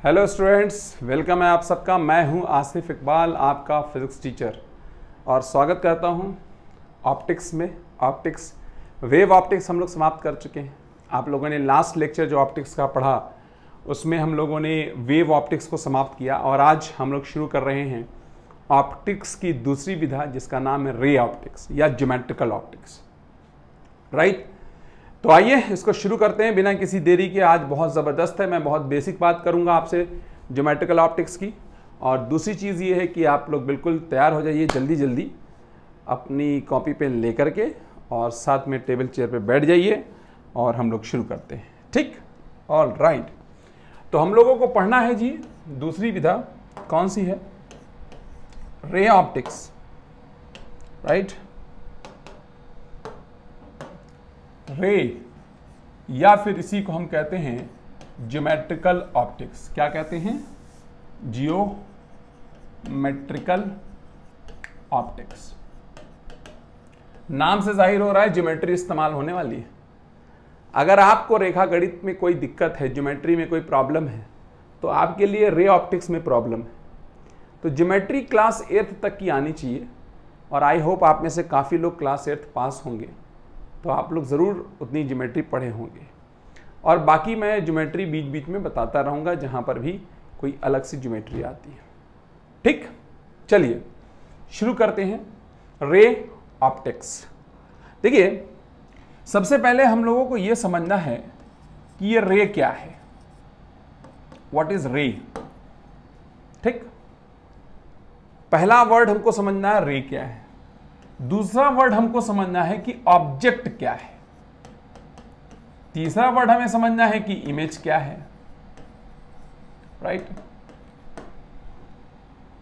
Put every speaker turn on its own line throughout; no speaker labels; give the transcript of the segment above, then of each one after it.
Hello students, welcome है आप सबका। मैं हूं आसिफ इकबाल, आपका फिजिक्स टीचर, और स्वागत करता हूं ऑप्टिक्स में। ऑप्टिक्स, वेव ऑप्टिक्स हम लोग समाप्त कर चुके हैं। आप लोगों ने लास्ट लेक्चर जो ऑप्टिक्स का पढ़ा उसमें हम लोगों ने वेव ऑप्टिक्स को समाप्त किया, और आज हम लोग शुरू कर रहे हैं ऑप्टिक्स की दूसरी विधा जिसका नाम है रे ऑप्टिक्स या ज्योमेट्रिकल ऑप्टिक्स। राइट, तो आइए इसको शुरू करते हैं बिना किसी देरी के। आज बहुत ज़बरदस्त है, मैं बहुत बेसिक बात करूंगा आपसे ज्योमेट्रिकल ऑप्टिक्स की। और दूसरी चीज़ ये है कि आप लोग बिल्कुल तैयार हो जाइए जल्दी जल्दी अपनी कॉपी पेन लेकर के, और साथ में टेबल चेयर पे बैठ जाइए और हम लोग शुरू करते हैं। ठीक, ऑल राइट। तो हम लोगों को पढ़ना है जी दूसरी विधा। कौन सी है? Ray optics. राइट, रे या फिर इसी को हम कहते हैं ज्योमेट्रिकल ऑप्टिक्स। क्या कहते हैं? Geometrical optics. नाम से जाहिर हो रहा है ज्योमेट्री इस्तेमाल होने वाली है। अगर आपको रेखा गणित में कोई दिक्कत है, ज्योमेट्री में कोई प्रॉब्लम है, तो आपके लिए रे ऑप्टिक्स में प्रॉब्लम है। तो ज्योमेट्री क्लास 8th तक की आनी चाहिए, और आई होप आप में से काफ़ी लोग क्लास 8th पास होंगे, तो आप लोग ज़रूर उतनी ज्योमेट्री पढ़े होंगे। और बाकी मैं ज्योमेट्री बीच बीच में बताता रहूँगा जहाँ पर भी कोई अलग सी ज्योमेट्री आती है। ठीक, चलिए शुरू करते हैं रे ऑप्टिक्स। देखिए, सबसे पहले हम लोगों को ये समझना है कि ये रे क्या है। व्हाट इज रे? ठीक, पहला वर्ड हमको समझना है रे क्या है। दूसरा वर्ड हमको समझना है कि ऑब्जेक्ट क्या है। तीसरा वर्ड हमें समझना है कि इमेज क्या है। राइट,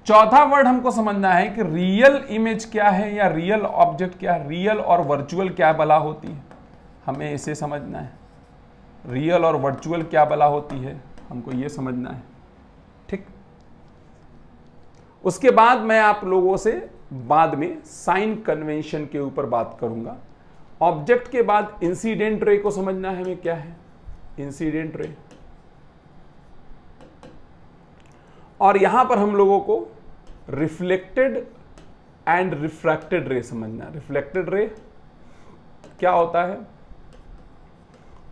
चौथा वर्ड हमको समझना है कि रियल इमेज क्या है या रियल ऑब्जेक्ट क्या है। रियल और वर्चुअल क्या बला होती है, हमें इसे समझना है। रियल और वर्चुअल क्या बला होती है, हमको यह समझना है। ठीक, उसके बाद मैं आप लोगों से बाद में साइन कन्वेंशन के ऊपर बात करूंगा। ऑब्जेक्ट के बाद इंसिडेंट रे को समझना है हमें क्या है इंसिडेंट रे, और यहां पर हम लोगों को रिफ्लेक्टेड एंड रिफ्रैक्टेड रे समझना है। रिफ्लेक्टेड रे क्या होता है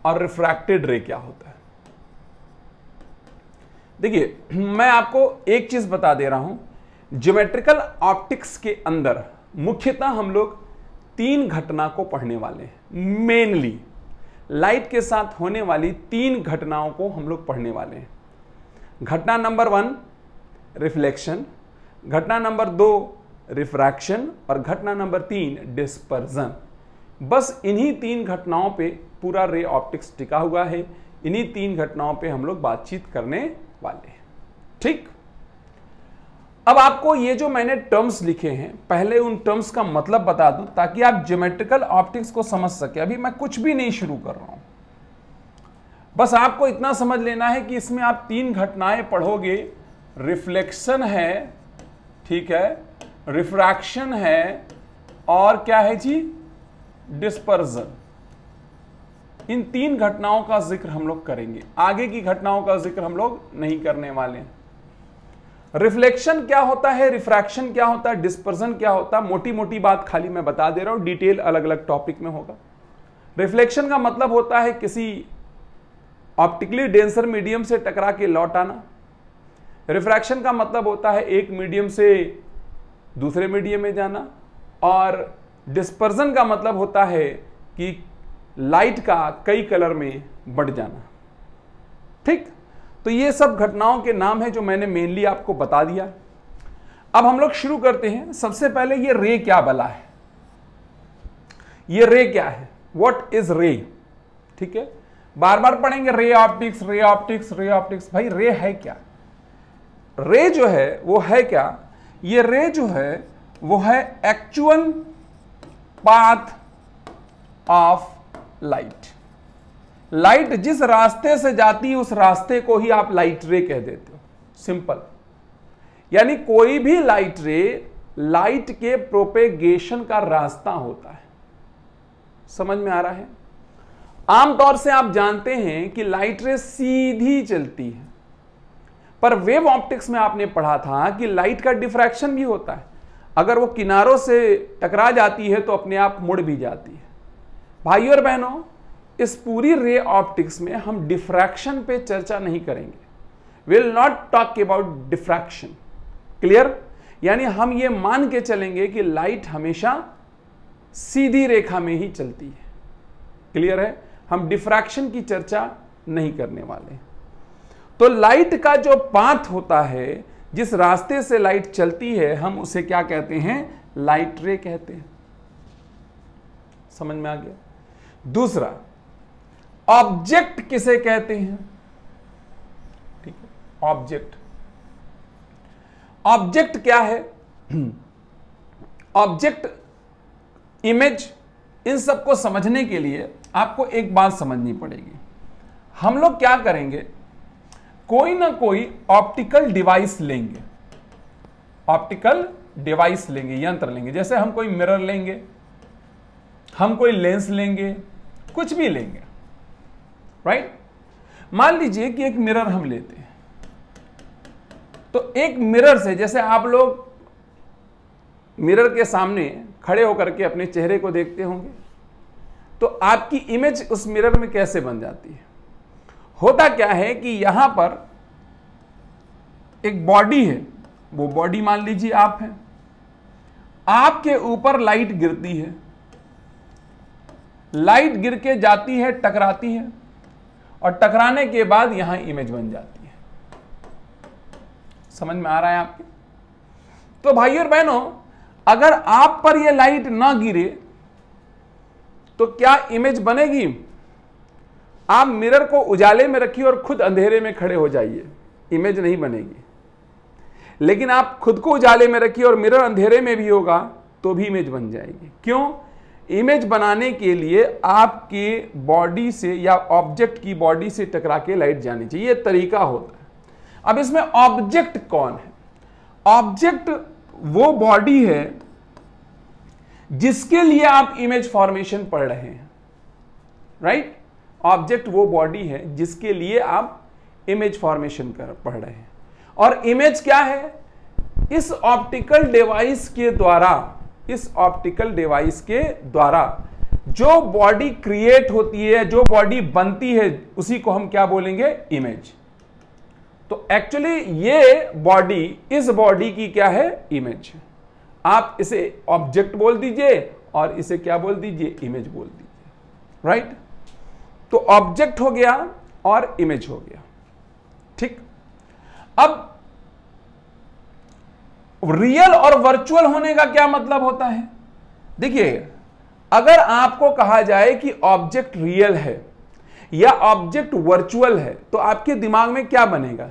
और रिफ्रैक्टेड रे क्या होता है। देखिए, मैं आपको एक चीज बता दे रहा हूं, ज्योमेट्रिकल ऑप्टिक्स के अंदर मुख्यतः हम लोग 3 घटना को पढ़ने वाले हैं। मेनली लाइट के साथ होने वाली 3 घटनाओं को हम लोग पढ़ने वाले हैं। घटना नंबर 1 रिफ्लेक्शन, घटना नंबर 2 रिफ्रैक्शन, और घटना नंबर 3 डिस्पर्जन। बस इन्हीं 3 घटनाओं पे पूरा रे ऑप्टिक्स टिका हुआ है। इन्हीं 3 घटनाओं पे हम लोग बातचीत करने वाले हैं। ठीक, अब आपको ये जो मैंने टर्म्स लिखे हैं, पहले उन टर्म्स का मतलब बता दूं ताकि आप ज्योमेट्रिकल ऑप्टिक्स को समझ सके। अभी मैं कुछ भी नहीं शुरू कर रहा हूं, बस आपको इतना समझ लेना है कि इसमें आप 3 घटनाएं पढ़ोगे। रिफ्लेक्शन है, ठीक है, रिफ्रैक्शन है, और क्या है जी, डिस्पर्जन। इन 3 घटनाओं का जिक्र हम लोग करेंगे। आगे की घटनाओं का जिक्र हम लोग नहीं करने वाले हैं। रिफ्लेक्शन क्या होता है, रिफ्रैक्शन क्या होता है, डिस्पर्जन क्या होता है, मोटी मोटी बात खाली मैं बता दे रहा हूं, डिटेल अलग अलग टॉपिक में होगा। रिफ्लेक्शन का मतलब होता है किसी ऑप्टिकली डेंसर मीडियम से टकरा के लौट आना। रिफ्रैक्शन का मतलब होता है एक मीडियम से दूसरे मीडियम में जाना। और डिस्पर्जन का मतलब होता है कि लाइट का कई कलर में बढ़ जाना। ठीक, तो ये सब घटनाओं के नाम है जो मैंने मेनली आपको बता दिया। अब हम लोग शुरू करते हैं। सबसे पहले ये रे क्या बला है, ये रे क्या है, व्हाट इज रे। ठीक है, बार बार पढ़ेंगे ray optics, ray optics, ray optics. भाई रे है क्या? रे जो है वो है क्या? ये रे जो है वो है actual path of light. Light जिस रास्ते से जाती है उस रास्ते को ही आप लाइट रे कह देते हो। सिंपल, यानी कोई भी लाइट रे लाइट के प्रोपेगेशन का रास्ता होता है। समझ में आ रहा है? आमतौर से आप जानते हैं कि लाइट रे सीधी चलती है, पर वेव ऑप्टिक्स में आपने पढ़ा था कि लाइट का डिफ्रैक्शन भी होता है, अगर वो किनारों से टकरा जाती है तो अपने आप मुड़ भी जाती है। भाइयों और बहनों, इस पूरी रे ऑप्टिक्स में हम डिफ्रैक्शन पे चर्चा नहीं करेंगे, will not talk about diffraction. Clear? यानी हम ये मान के चलेंगे कि लाइट हमेशा सीधी रेखा में ही चलती है। क्लियर है? हम डिफ्रैक्शन की चर्चा नहीं करने वाले। तो लाइट का जो पाथ होता है, जिस रास्ते से लाइट चलती है, हम उसे क्या कहते हैं? लाइट रे कहते हैं। समझ में आ गया? दूसरा, ऑब्जेक्ट किसे कहते हैं? ठीक है, ऑब्जेक्ट। ऑब्जेक्ट क्या है? ऑब्जेक्ट, इमेज, इन सबको समझने के लिए आपको एक बात समझनी पड़ेगी। हम लोग क्या करेंगे, कोई ना कोई ऑप्टिकल डिवाइस लेंगे, ऑप्टिकल डिवाइस लेंगे, यंत्र लेंगे। जैसे हम कोई मिरर लेंगे, हम कोई लेंस लेंगे, कुछ भी लेंगे, राइट? मान लीजिए कि एक मिरर हम लेते हैं, तो एक मिरर से, जैसे आप लोग मिरर के सामने खड़े होकर के अपने चेहरे को देखते होंगे, तो आपकी इमेज उस मिरर में कैसे बन जाती है? होता क्या है कि यहां पर एक बॉडी है, वो बॉडी मान लीजिए आप हैं, आपके ऊपर लाइट गिरती है, लाइट गिर के जाती है, टकराती है, और टकराने के बाद यहां इमेज बन जाती है। समझ में आ रहा है आपके? तो भाइयों और बहनों, अगर आप पर यह लाइट ना गिरे तो क्या इमेज बनेगी? आप मिरर को उजाले में रखिए और खुद अंधेरे में खड़े हो जाइए, इमेज नहीं बनेगी। लेकिन आप खुद को उजाले में रखिए और मिरर अंधेरे में भी होगा तो भी इमेज बन जाएगी। क्यों? इमेज बनाने के लिए आपके बॉडी से या ऑब्जेक्ट की बॉडी से टकरा के लाइट जानी चाहिए, यह तरीका होता है। अब इसमें ऑब्जेक्ट कौन है? ऑब्जेक्ट वो बॉडी है जिसके लिए आप इमेज फॉर्मेशन पढ़ रहे हैं, राइट? ऑब्जेक्ट वो बॉडी है जिसके लिए आप इमेज फॉर्मेशन पढ़ रहे हैं। और इमेज क्या है? इस ऑप्टिकल डिवाइस के द्वारा, इस ऑप्टिकल डिवाइस के द्वारा जो बॉडी क्रिएट होती है, जो बॉडी बनती है, उसी को हम क्या बोलेंगे? इमेज। तो एक्चुअली ये बॉडी, इस बॉडी की क्या है? इमेज। आप इसे ऑब्जेक्ट बोल दीजिए और इसे क्या बोल दीजिए? इमेज बोल दीजिए, राइट? तो ऑब्जेक्ट हो गया और इमेज हो गया, ठीक। अब रियल और वर्चुअल होने का क्या मतलब होता है? देखिए, अगर आपको कहा जाए कि ऑब्जेक्ट रियल है या ऑब्जेक्ट वर्चुअल है, तो आपके दिमाग में क्या बनेगा?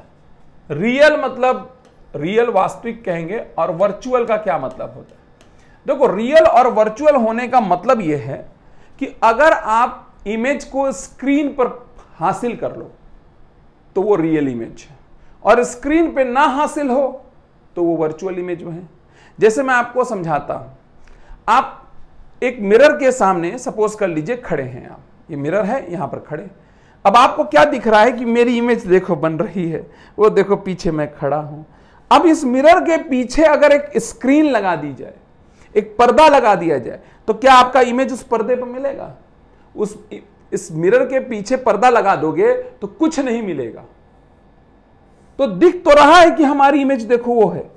रियल मतलब रियल, वास्तविक कहेंगे, और वर्चुअल का क्या मतलब होता है? देखो, रियल और वर्चुअल होने का मतलब यह है कि अगर आप इमेज को स्क्रीन पर हासिल कर लो तो वो रियल इमेज है, और स्क्रीन पे ना हासिल हो तो वो वर्चुअल इमेज है। जैसे मैं आपको समझाता हूं, आप एक मिरर के सामने सपोज कर लीजिए खड़े हैं आप, ये मिरर है, यहां पर खड़े। अब आपको क्या दिख रहा है कि मेरी इमेज देखो बन रही है, वो देखो पीछे मैं खड़ा हूं। अब इस मिरर के पीछे अगर एक स्क्रीन लगा दी जाए, एक पर्दा लगा दिया जाए, तो क्या आपका इमेज उस पर्दे पर मिलेगा? इस मिरर के पीछे पर्दा लगा दोगे तो कुछ नहीं मिलेगा। तो दिख तो रहा है कि हमारी इमेज देखो वो है,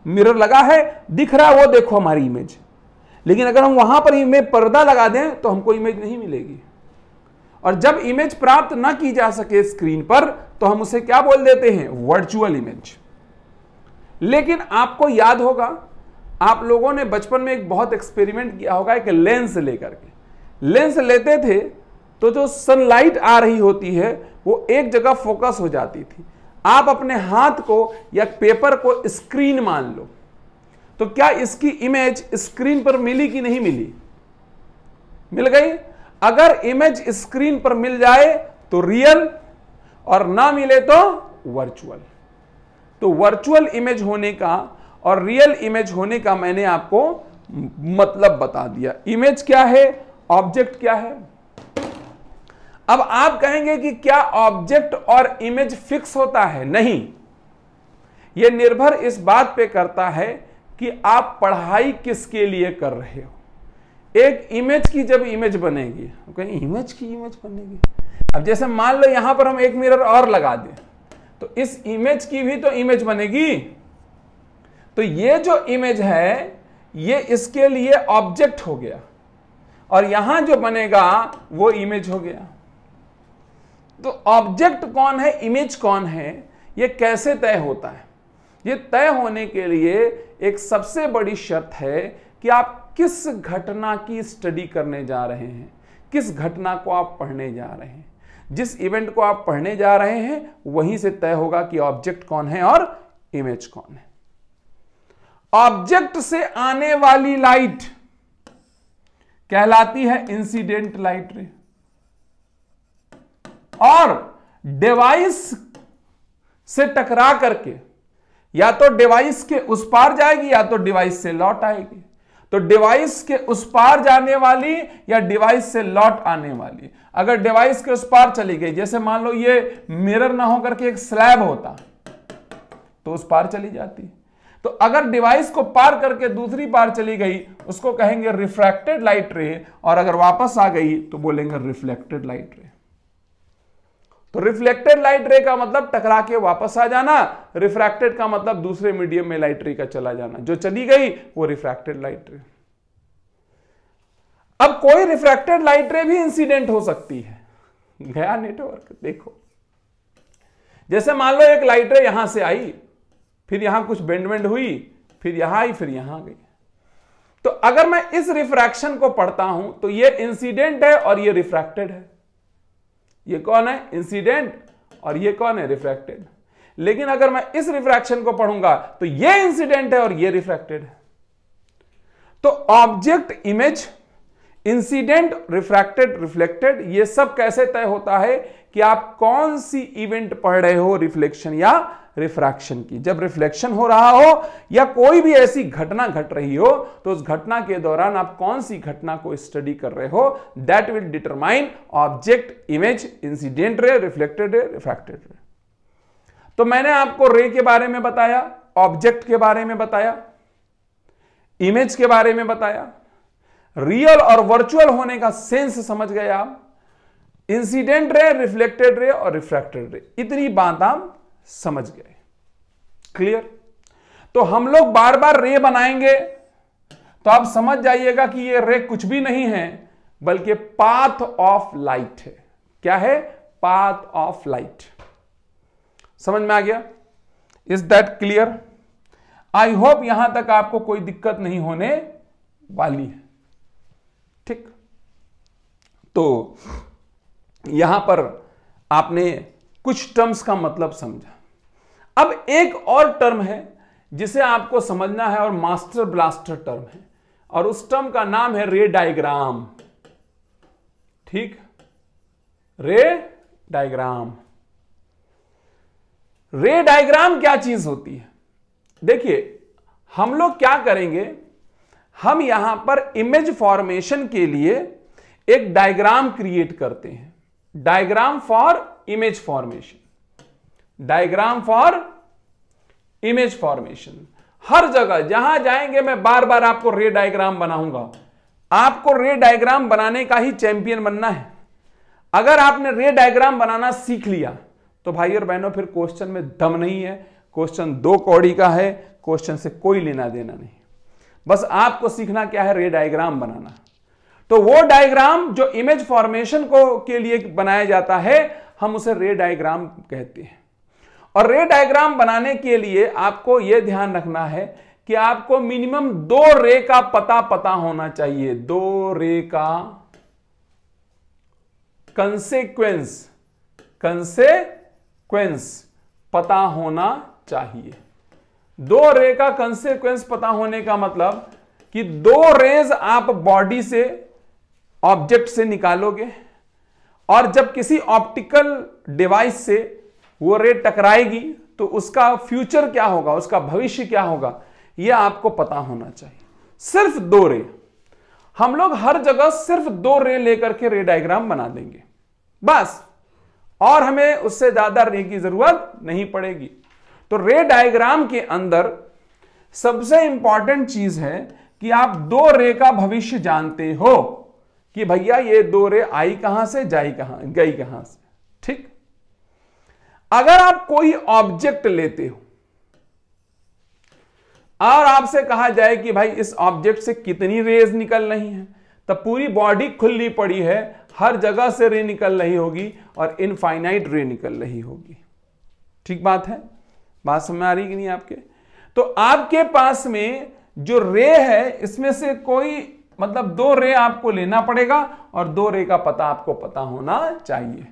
मिरर लगा है, दिख रहा है वो देखो हमारी इमेज, लेकिन अगर हम वहां पर इमेज पर्दा लगा दें तो हमको इमेज नहीं मिलेगी। और जब इमेज प्राप्त ना की जा सके स्क्रीन पर, तो हम उसे क्या बोल देते हैं? Virtual image. लेकिन आपको याद होगा, आप लोगों ने बचपन में एक बहुत एक्सपेरिमेंट किया होगा, एक लेंस लेकर के। लेंस लेते थे तो जो सनलाइट आ रही होती है वो एक जगह फोकस हो जाती थी। आप अपने हाथ को या पेपर को स्क्रीन मान लो, तो क्या इसकी इमेज स्क्रीन पर मिली कि नहीं मिली? मिल गई। अगर इमेज स्क्रीन पर मिल जाए तो रियल, और ना मिले तो वर्चुअल। तो वर्चुअल इमेज होने का और रियल इमेज होने का मैंने आपको मतलब बता दिया। इमेज क्या है, ऑब्जेक्ट क्या है। अब आप कहेंगे कि क्या ऑब्जेक्ट और इमेज फिक्स होता है? नहीं, यह निर्भर इस बात पे करता है कि आप पढ़ाई किसके लिए कर रहे हो। एक इमेज की जब इमेज बनेगी, इमेज की इमेज बनेगी, अब जैसे मान लो यहां पर हम एक मिरर और लगा दें तो इस इमेज की भी तो इमेज बनेगी। तो ये जो इमेज है ये इसके लिए ऑब्जेक्ट हो गया और यहां जो बनेगा वो इमेज हो गया। तो ऑब्जेक्ट कौन है, इमेज कौन है, ये कैसे तय होता है? ये तय होने के लिए एक सबसे बड़ी शर्त है कि आप किस घटना की स्टडी करने जा रहे हैं, किस घटना को आप पढ़ने जा रहे हैं। जिस इवेंट को आप पढ़ने जा रहे हैं वहीं से तय होगा कि ऑब्जेक्ट कौन है और इमेज कौन है। ऑब्जेक्ट से आने वाली लाइट कहलाती है इंसिडेंट लाइट रे और डिवाइस से टकरा करके या तो डिवाइस के उस पार जाएगी या तो डिवाइस से लौट आएगी। तो डिवाइस के उस पार जाने वाली या डिवाइस से लौट आने वाली, अगर डिवाइस के उस पार चली गई, जैसे मान लो ये मिरर ना होकर के एक स्लैब होता तो उस पार चली जाती। तो अगर डिवाइस को पार करके दूसरी पार चली गई उसको कहेंगे रिफ्रैक्टेड लाइट रे, और अगर वापस आ गई तो बोलेंगे रिफ्लेक्टेड लाइट रे। तो रिफ्लेक्टेड लाइट रे का मतलब टकरा के वापस आ जाना, रिफ्रैक्टेड का मतलब दूसरे मीडियम में लाइट रे का चला जाना, जो चली गई वो रिफ्रैक्टेड लाइट रे। अब कोई रिफ्रैक्टेड लाइट रे भी इंसिडेंट हो सकती है। गया नेटवर्क, देखो जैसे मान लो एक लाइट रे यहां से आई, फिर यहां कुछ बेंड हुई, फिर यहां आई, फिर यहां गई। तो अगर मैं इस रिफ्रैक्शन को पढ़ता हूं तो ये इंसिडेंट है और ये रिफ्रैक्टेड है। ये कौन है, इंसिडेंट, और ये कौन है, रिफ्रैक्टेड। लेकिन अगर मैं इस रिफ्रैक्शन को पढ़ूंगा तो ये इंसिडेंट है और ये रिफ्रैक्टेड है। तो object, image, incident, refracted, reflected, ये सब कैसे तय होता है कि आप कौन सी इवेंट पढ़ रहे हो, रिफ्लेक्शन या रिफ्रैक्शन की। जब रिफ्लेक्शन हो रहा हो या कोई भी ऐसी घटना घट रही हो तो उस घटना के दौरान आप कौन सी घटना को स्टडी कर रहे हो, that will determine object, image, incident ray, reflected ray, refracted रे। तो मैंने आपको रे के बारे में बताया, ऑब्जेक्ट के बारे में बताया, इमेज के बारे में बताया, रियल और वर्चुअल होने का सेंस समझ गए आप, इंसिडेंट रे, रिफ्लेक्टेड रे और रिफ्रैक्टेड रे, इतनी बात आप समझ गए। क्लियर? तो हम लोग बार बार रे बनाएंगे तो आप समझ जाइएगा कि ये रे कुछ भी नहीं है बल्कि पाथ ऑफ लाइट है। क्या है? Path of light. समझ में आ गया? Is that clear? I hope यहां तक आपको कोई दिक्कत नहीं होने वाली है। ठीक, तो यहां पर आपने कुछ टर्म्स का मतलब समझा। अब एक और टर्म है जिसे आपको समझना है और मास्टर ब्लास्टर टर्म है, और उस टर्म का नाम है रे डायग्राम। ठीक, रे डायग्राम। रे डायग्राम क्या चीज होती है? देखिए हम लोग क्या करेंगे, हम यहां पर इमेज फॉर्मेशन के लिए एक डायग्राम क्रिएट करते हैं। Diagram for image formation, diagram for image formation. हर जगह जहां जाएंगे मैं बार बार आपको रे डायग्राम बनाऊंगा। आपको रे डायग्राम बनाने का ही चैंपियन बनना है। अगर आपने रे डायग्राम बनाना सीख लिया तो भाई और बहनों फिर क्वेश्चन में दम नहीं है। क्वेश्चन 2 कौड़ी का है, क्वेश्चन से कोई लेना देना नहीं। बस आपको सीखना क्या है, रे डायग्राम बनाना। तो वो डायग्राम जो इमेज फॉर्मेशन को के लिए बनाया जाता है हम उसे रे डायग्राम कहते हैं। और रे डायग्राम बनाने के लिए आपको यह ध्यान रखना है कि आपको मिनिमम 2 रे का पता होना चाहिए। 2 रे का कंसेक्वेंस पता होना चाहिए। 2 रे का कंसेक्वेंस पता होने का मतलब कि 2 रेज आप बॉडी से, ऑब्जेक्ट से निकालोगे और जब किसी ऑप्टिकल डिवाइस से वो रे टकराएगी तो उसका फ्यूचर क्या होगा, उसका भविष्य क्या होगा, यह आपको पता होना चाहिए। सिर्फ 2 रे। हम लोग हर जगह सिर्फ 2 रे लेकर के रे डायग्राम बना देंगे बस, और हमें उससे ज्यादा रे की जरूरत नहीं पड़ेगी। तो रे डायग्राम के अंदर सबसे इंपॉर्टेंट चीज है कि आप दो रे का भविष्य जानते हो कि भैया ये दो रे आई कहां से गई कहां से। ठीक, अगर आप कोई ऑब्जेक्ट लेते हो और आपसे कहा जाए कि भाई इस ऑब्जेक्ट से कितनी रेज निकल रही हैं, तब पूरी बॉडी खुली पड़ी है, हर जगह से रे निकल रही होगी और इनफाइनाइट रे निकल रही होगी। ठीक बात है, बात समझ में आ रही कि नहीं आपके? तो आपके पास में जो रे है इसमें से कोई मतलब दो रे आपको लेना पड़ेगा और दो रे का पता आपको पता होना चाहिए।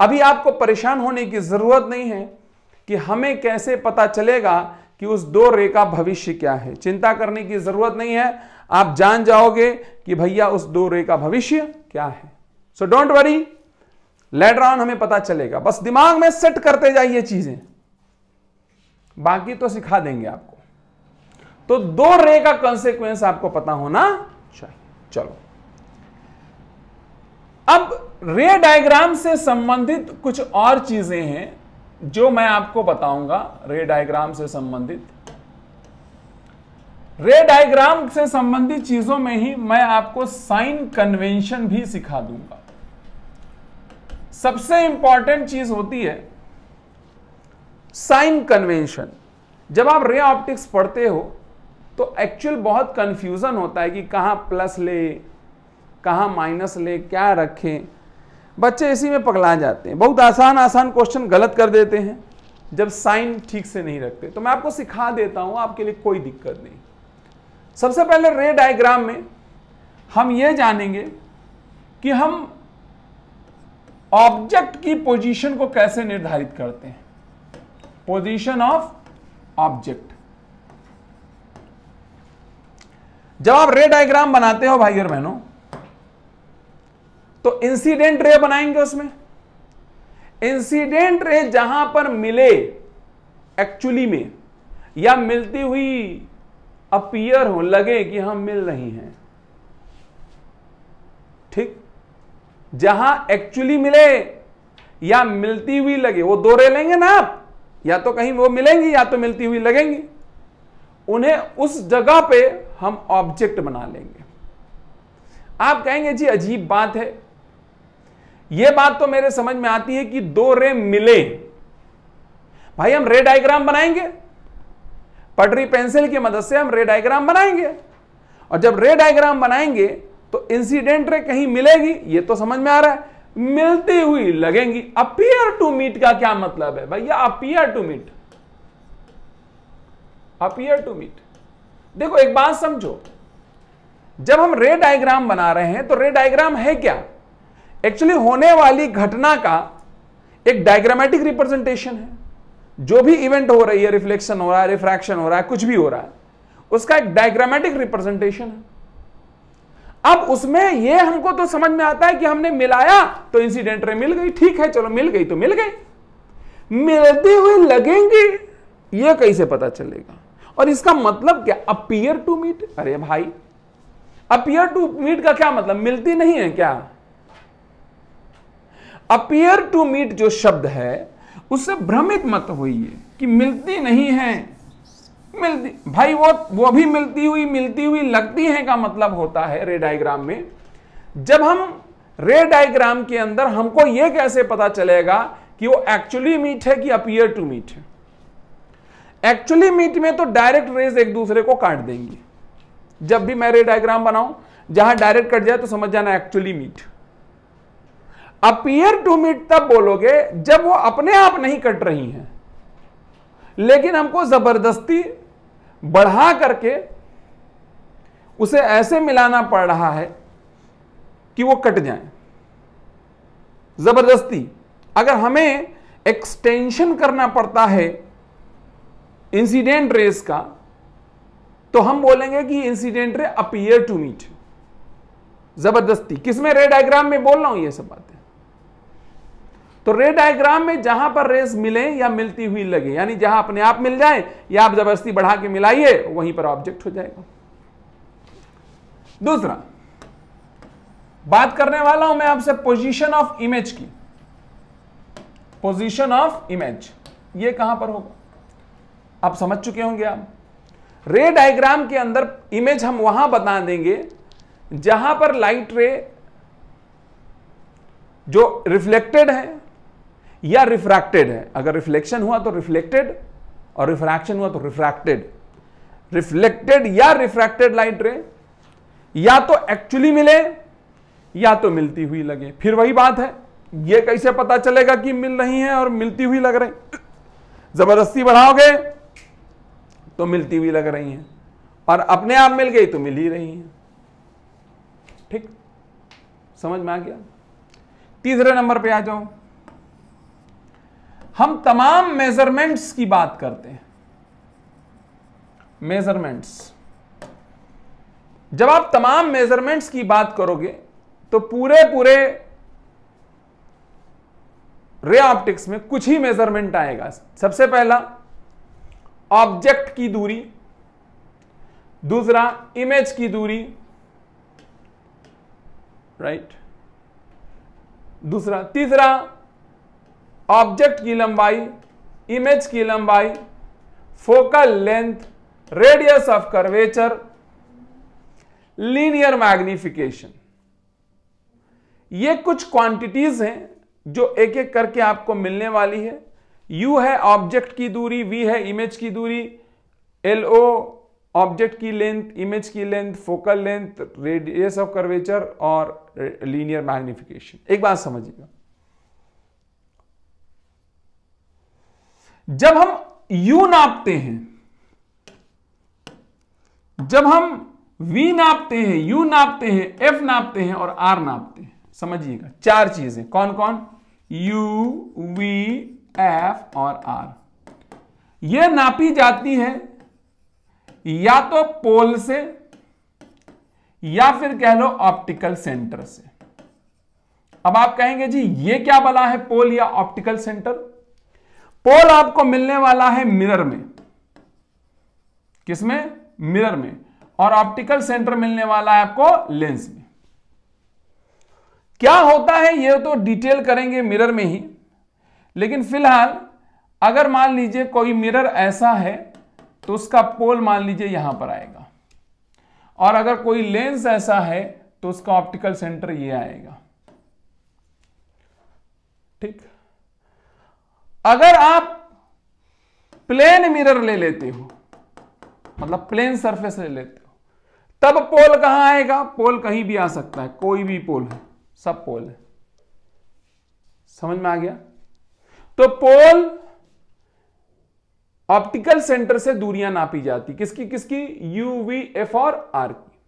अभी आपको परेशान होने की जरूरत नहीं है कि हमें कैसे पता चलेगा कि उस दो रे का भविष्य क्या है। चिंता करने की जरूरत नहीं है, आप जान जाओगे कि भैया उस दो रे का भविष्य क्या है। So don't worry, later on हमें पता चलेगा, बस दिमाग में सेट करते जाइए चीजें, बाकी तो सिखा देंगे आपको। तो दो रे का कंसेक्वेंस आपको पता होना चाहिए। चलो, अब रे डायग्राम से संबंधित कुछ और चीजें हैं जो मैं आपको बताऊंगा। रे डायग्राम से संबंधित चीजों में ही मैं आपको साइन कन्वेंशन भी सिखा दूंगा। सबसे इंपॉर्टेंट चीज होती है साइन कन्वेंशन। जब आप रे ऑप्टिक्स पढ़ते हो तो एक्चुअल बहुत कंफ्यूजन होता है कि कहां प्लस ले, कहां माइनस ले, क्या रखें। बच्चे इसी में पगला जाते हैं, बहुत आसान क्वेश्चन गलत कर देते हैं जब साइन ठीक से नहीं रखते। तो मैं आपको सिखा देता हूं, आपके लिए कोई दिक्कत नहीं। सबसे पहले रे डायग्राम में हम ये जानेंगे कि हम ऑब्जेक्ट की पोजीशन को कैसे निर्धारित करते हैं। Position of object. जब आप रे डायग्राम बनाते हो भाई और बहनों, तो इंसिडेंट रे बनाएंगे। उसमें इंसिडेंट रे जहां पर मिले एक्चुअली में या मिलती हुई अपीयर हो, लगे कि हम मिल रही हैं। ठीक, जहां एक्चुअली मिले या मिलती हुई लगे, वो दो रे लेंगे ना आप, या तो कहीं वो मिलेंगी या तो मिलती हुई लगेंगी, उन्हें उस जगह पे हम ऑब्जेक्ट बना लेंगे। आप कहेंगे जी अजीब बात है, यह बात तो मेरे समझ में आती है कि दो रे मिले। भाई हम रे डायग्राम बनाएंगे, पटरी पेंसिल की मदद से हम रे डायग्राम बनाएंगे, और जब रे डायग्राम बनाएंगे तो इंसिडेंट रे कहीं मिलेगी, ये तो समझ में आ रहा है, मिलती हुई लगेंगी। अपीयर टू मीट का क्या मतलब है भैया? Appear to meet, appear to meet. देखो एक बात समझो, जब हम रे डायग्राम बना रहे हैं तो रे डायग्राम है क्या? एक्चुअली होने वाली घटना का एक डायग्रामेटिक रिप्रेजेंटेशन है। जो भी इवेंट हो रही है, रिफ्लेक्शन हो रहा है, रिफ्रैक्शन हो रहा है, कुछ भी हो रहा है, उसका एक डायग्रामेटिक रिप्रेजेंटेशन है। अब उसमें यह हमको तो समझ में आता है कि हमने मिलाया तो इंसिडेंट रे मिल गई। ठीक है, चलो मिल गई तो मिल गई, मिलती हुई लगेंगी यह कैसे पता चलेगा? और इसका मतलब क्या? Appear to meet. अरे भाई, अपीयर टू मीट का क्या मतलब? मिलती नहीं है क्या? अपीयर टू मीट जो शब्द है उससे भ्रमित मत होइए कि मिलती नहीं है। मिलती भाई, वो भी मिलती हुई लगती है का मतलब होता है रे डायग्राम में। जब हम रे डायग्राम के अंदर, हमको यह कैसे पता चलेगा कि वो एक्चुअली मीट है कि अपीयर टू मीट है? एक्चुअली मीट में तो डायरेक्ट रेज एक दूसरे को काट देंगी। जब भी मैं रे डायग्राम बनाऊं जहां डायरेक्ट कट जाए तो समझ जाना actually meet. Appear to meet तब बोलोगे जब वो अपने आप नहीं कट रही हैं, लेकिन हमको जबरदस्ती बढ़ा करके उसे ऐसे मिलाना पड़ रहा है कि वो कट जाए जबरदस्ती। अगर हमें एक्सटेंशन करना पड़ता है इंसिडेंट रेस का, तो हम बोलेंगे कि incident ray appear to meet. जबरदस्ती किसमें? रे डायग्राम में बोल रहा हूं ये सब बातें। तो रे डायग्राम में जहां पर रेस मिले या मिलती हुई लगे, यानी जहां अपने आप मिल जाए या आप जबरदस्ती बढ़ा के मिलाइए, वहीं पर ऑब्जेक्ट हो जाएगा। दूसरा बात करने वाला हूं मैं आपसे पोजीशन ऑफ इमेज की। पोजीशन ऑफ इमेज ये कहां पर होगा? आप समझ चुके होंगे आप। रे डायग्राम के अंदर इमेज हम वहां बता देंगे जहां पर लाइट रे जो रिफ्लेक्टेड है या रिफ्रैक्टेड है। अगर रिफ्लेक्शन हुआ तो रिफ्लेक्टेड और रिफ्रैक्शन हुआ तो रिफ्रैक्टेड। रिफ्लेक्टेड या रिफ्रैक्टेड लाइट रे या तो एक्चुअली मिले या तो मिलती हुई लगे। फिर वही बात है, ये कैसे पता चलेगा कि मिल रही है और मिलती हुई लग रही? जबरदस्ती बढ़ाओगे तो मिलती हुई लग रही हैं, और अपने आप मिल गई तो मिल ही रही हैं। ठीक, समझ में आ गया? तीसरे नंबर पे आ जाओ। हम तमाम मेजरमेंट्स की बात करते हैं। मेजरमेंट्स, जब आप तमाम मेजरमेंट्स की बात करोगे तो पूरे रे ऑप्टिक्स में कुछ ही मेजरमेंट आएगा। सबसे पहला ऑब्जेक्ट की दूरी, दूसरा इमेज की दूरी, राइट, दूसरा, तीसरा ऑब्जेक्ट की लंबाई, इमेज की लंबाई, focal length, radius of curvature, linear magnification. ये कुछ क्वांटिटीज हैं जो एक एक करके आपको मिलने वाली है। U है ऑब्जेक्ट की दूरी, V है इमेज की दूरी, LO ऑब्जेक्ट की लेंथ, इमेज की length, focal length, radius of curvature और लीनियर मैग्निफिकेशन। एक बात समझिएगा, जब हम U नापते हैं, जब हम V नापते हैं, U नापते हैं, F नापते हैं और R नापते हैं, समझिएगा चार चीजें। कौन कौन? U, V, F और R। यह नापी जाती है या तो पोल से या फिर कह लो ऑप्टिकल सेंटर से। अब आप कहेंगे जी ये क्या बला है पोल या ऑप्टिकल सेंटर? पोल आपको मिलने वाला है मिरर में। किसमें? मिरर में। और ऑप्टिकल सेंटर मिलने वाला है आपको लेंस में। क्या होता है ये तो डिटेल करेंगे मिरर में ही, लेकिन फिलहाल अगर मान लीजिए कोई मिरर ऐसा है तो उसका पोल मान लीजिए यहां पर आएगा, और अगर कोई लेंस ऐसा है तो उसका ऑप्टिकल सेंटर ये आएगा। ठीक, अगर आप प्लेन मिरर ले लेते हो, मतलब प्लेन सरफेस ले लेते हो, तब पोल कहां आएगा? पोल कहीं भी आ सकता है, कोई भी पोल है, सब पोल है। समझ में आ गया? तो पोल ऑप्टिकल सेंटर से दूरियां नापी जाती, किसकी किसकी? U, V, F और R की।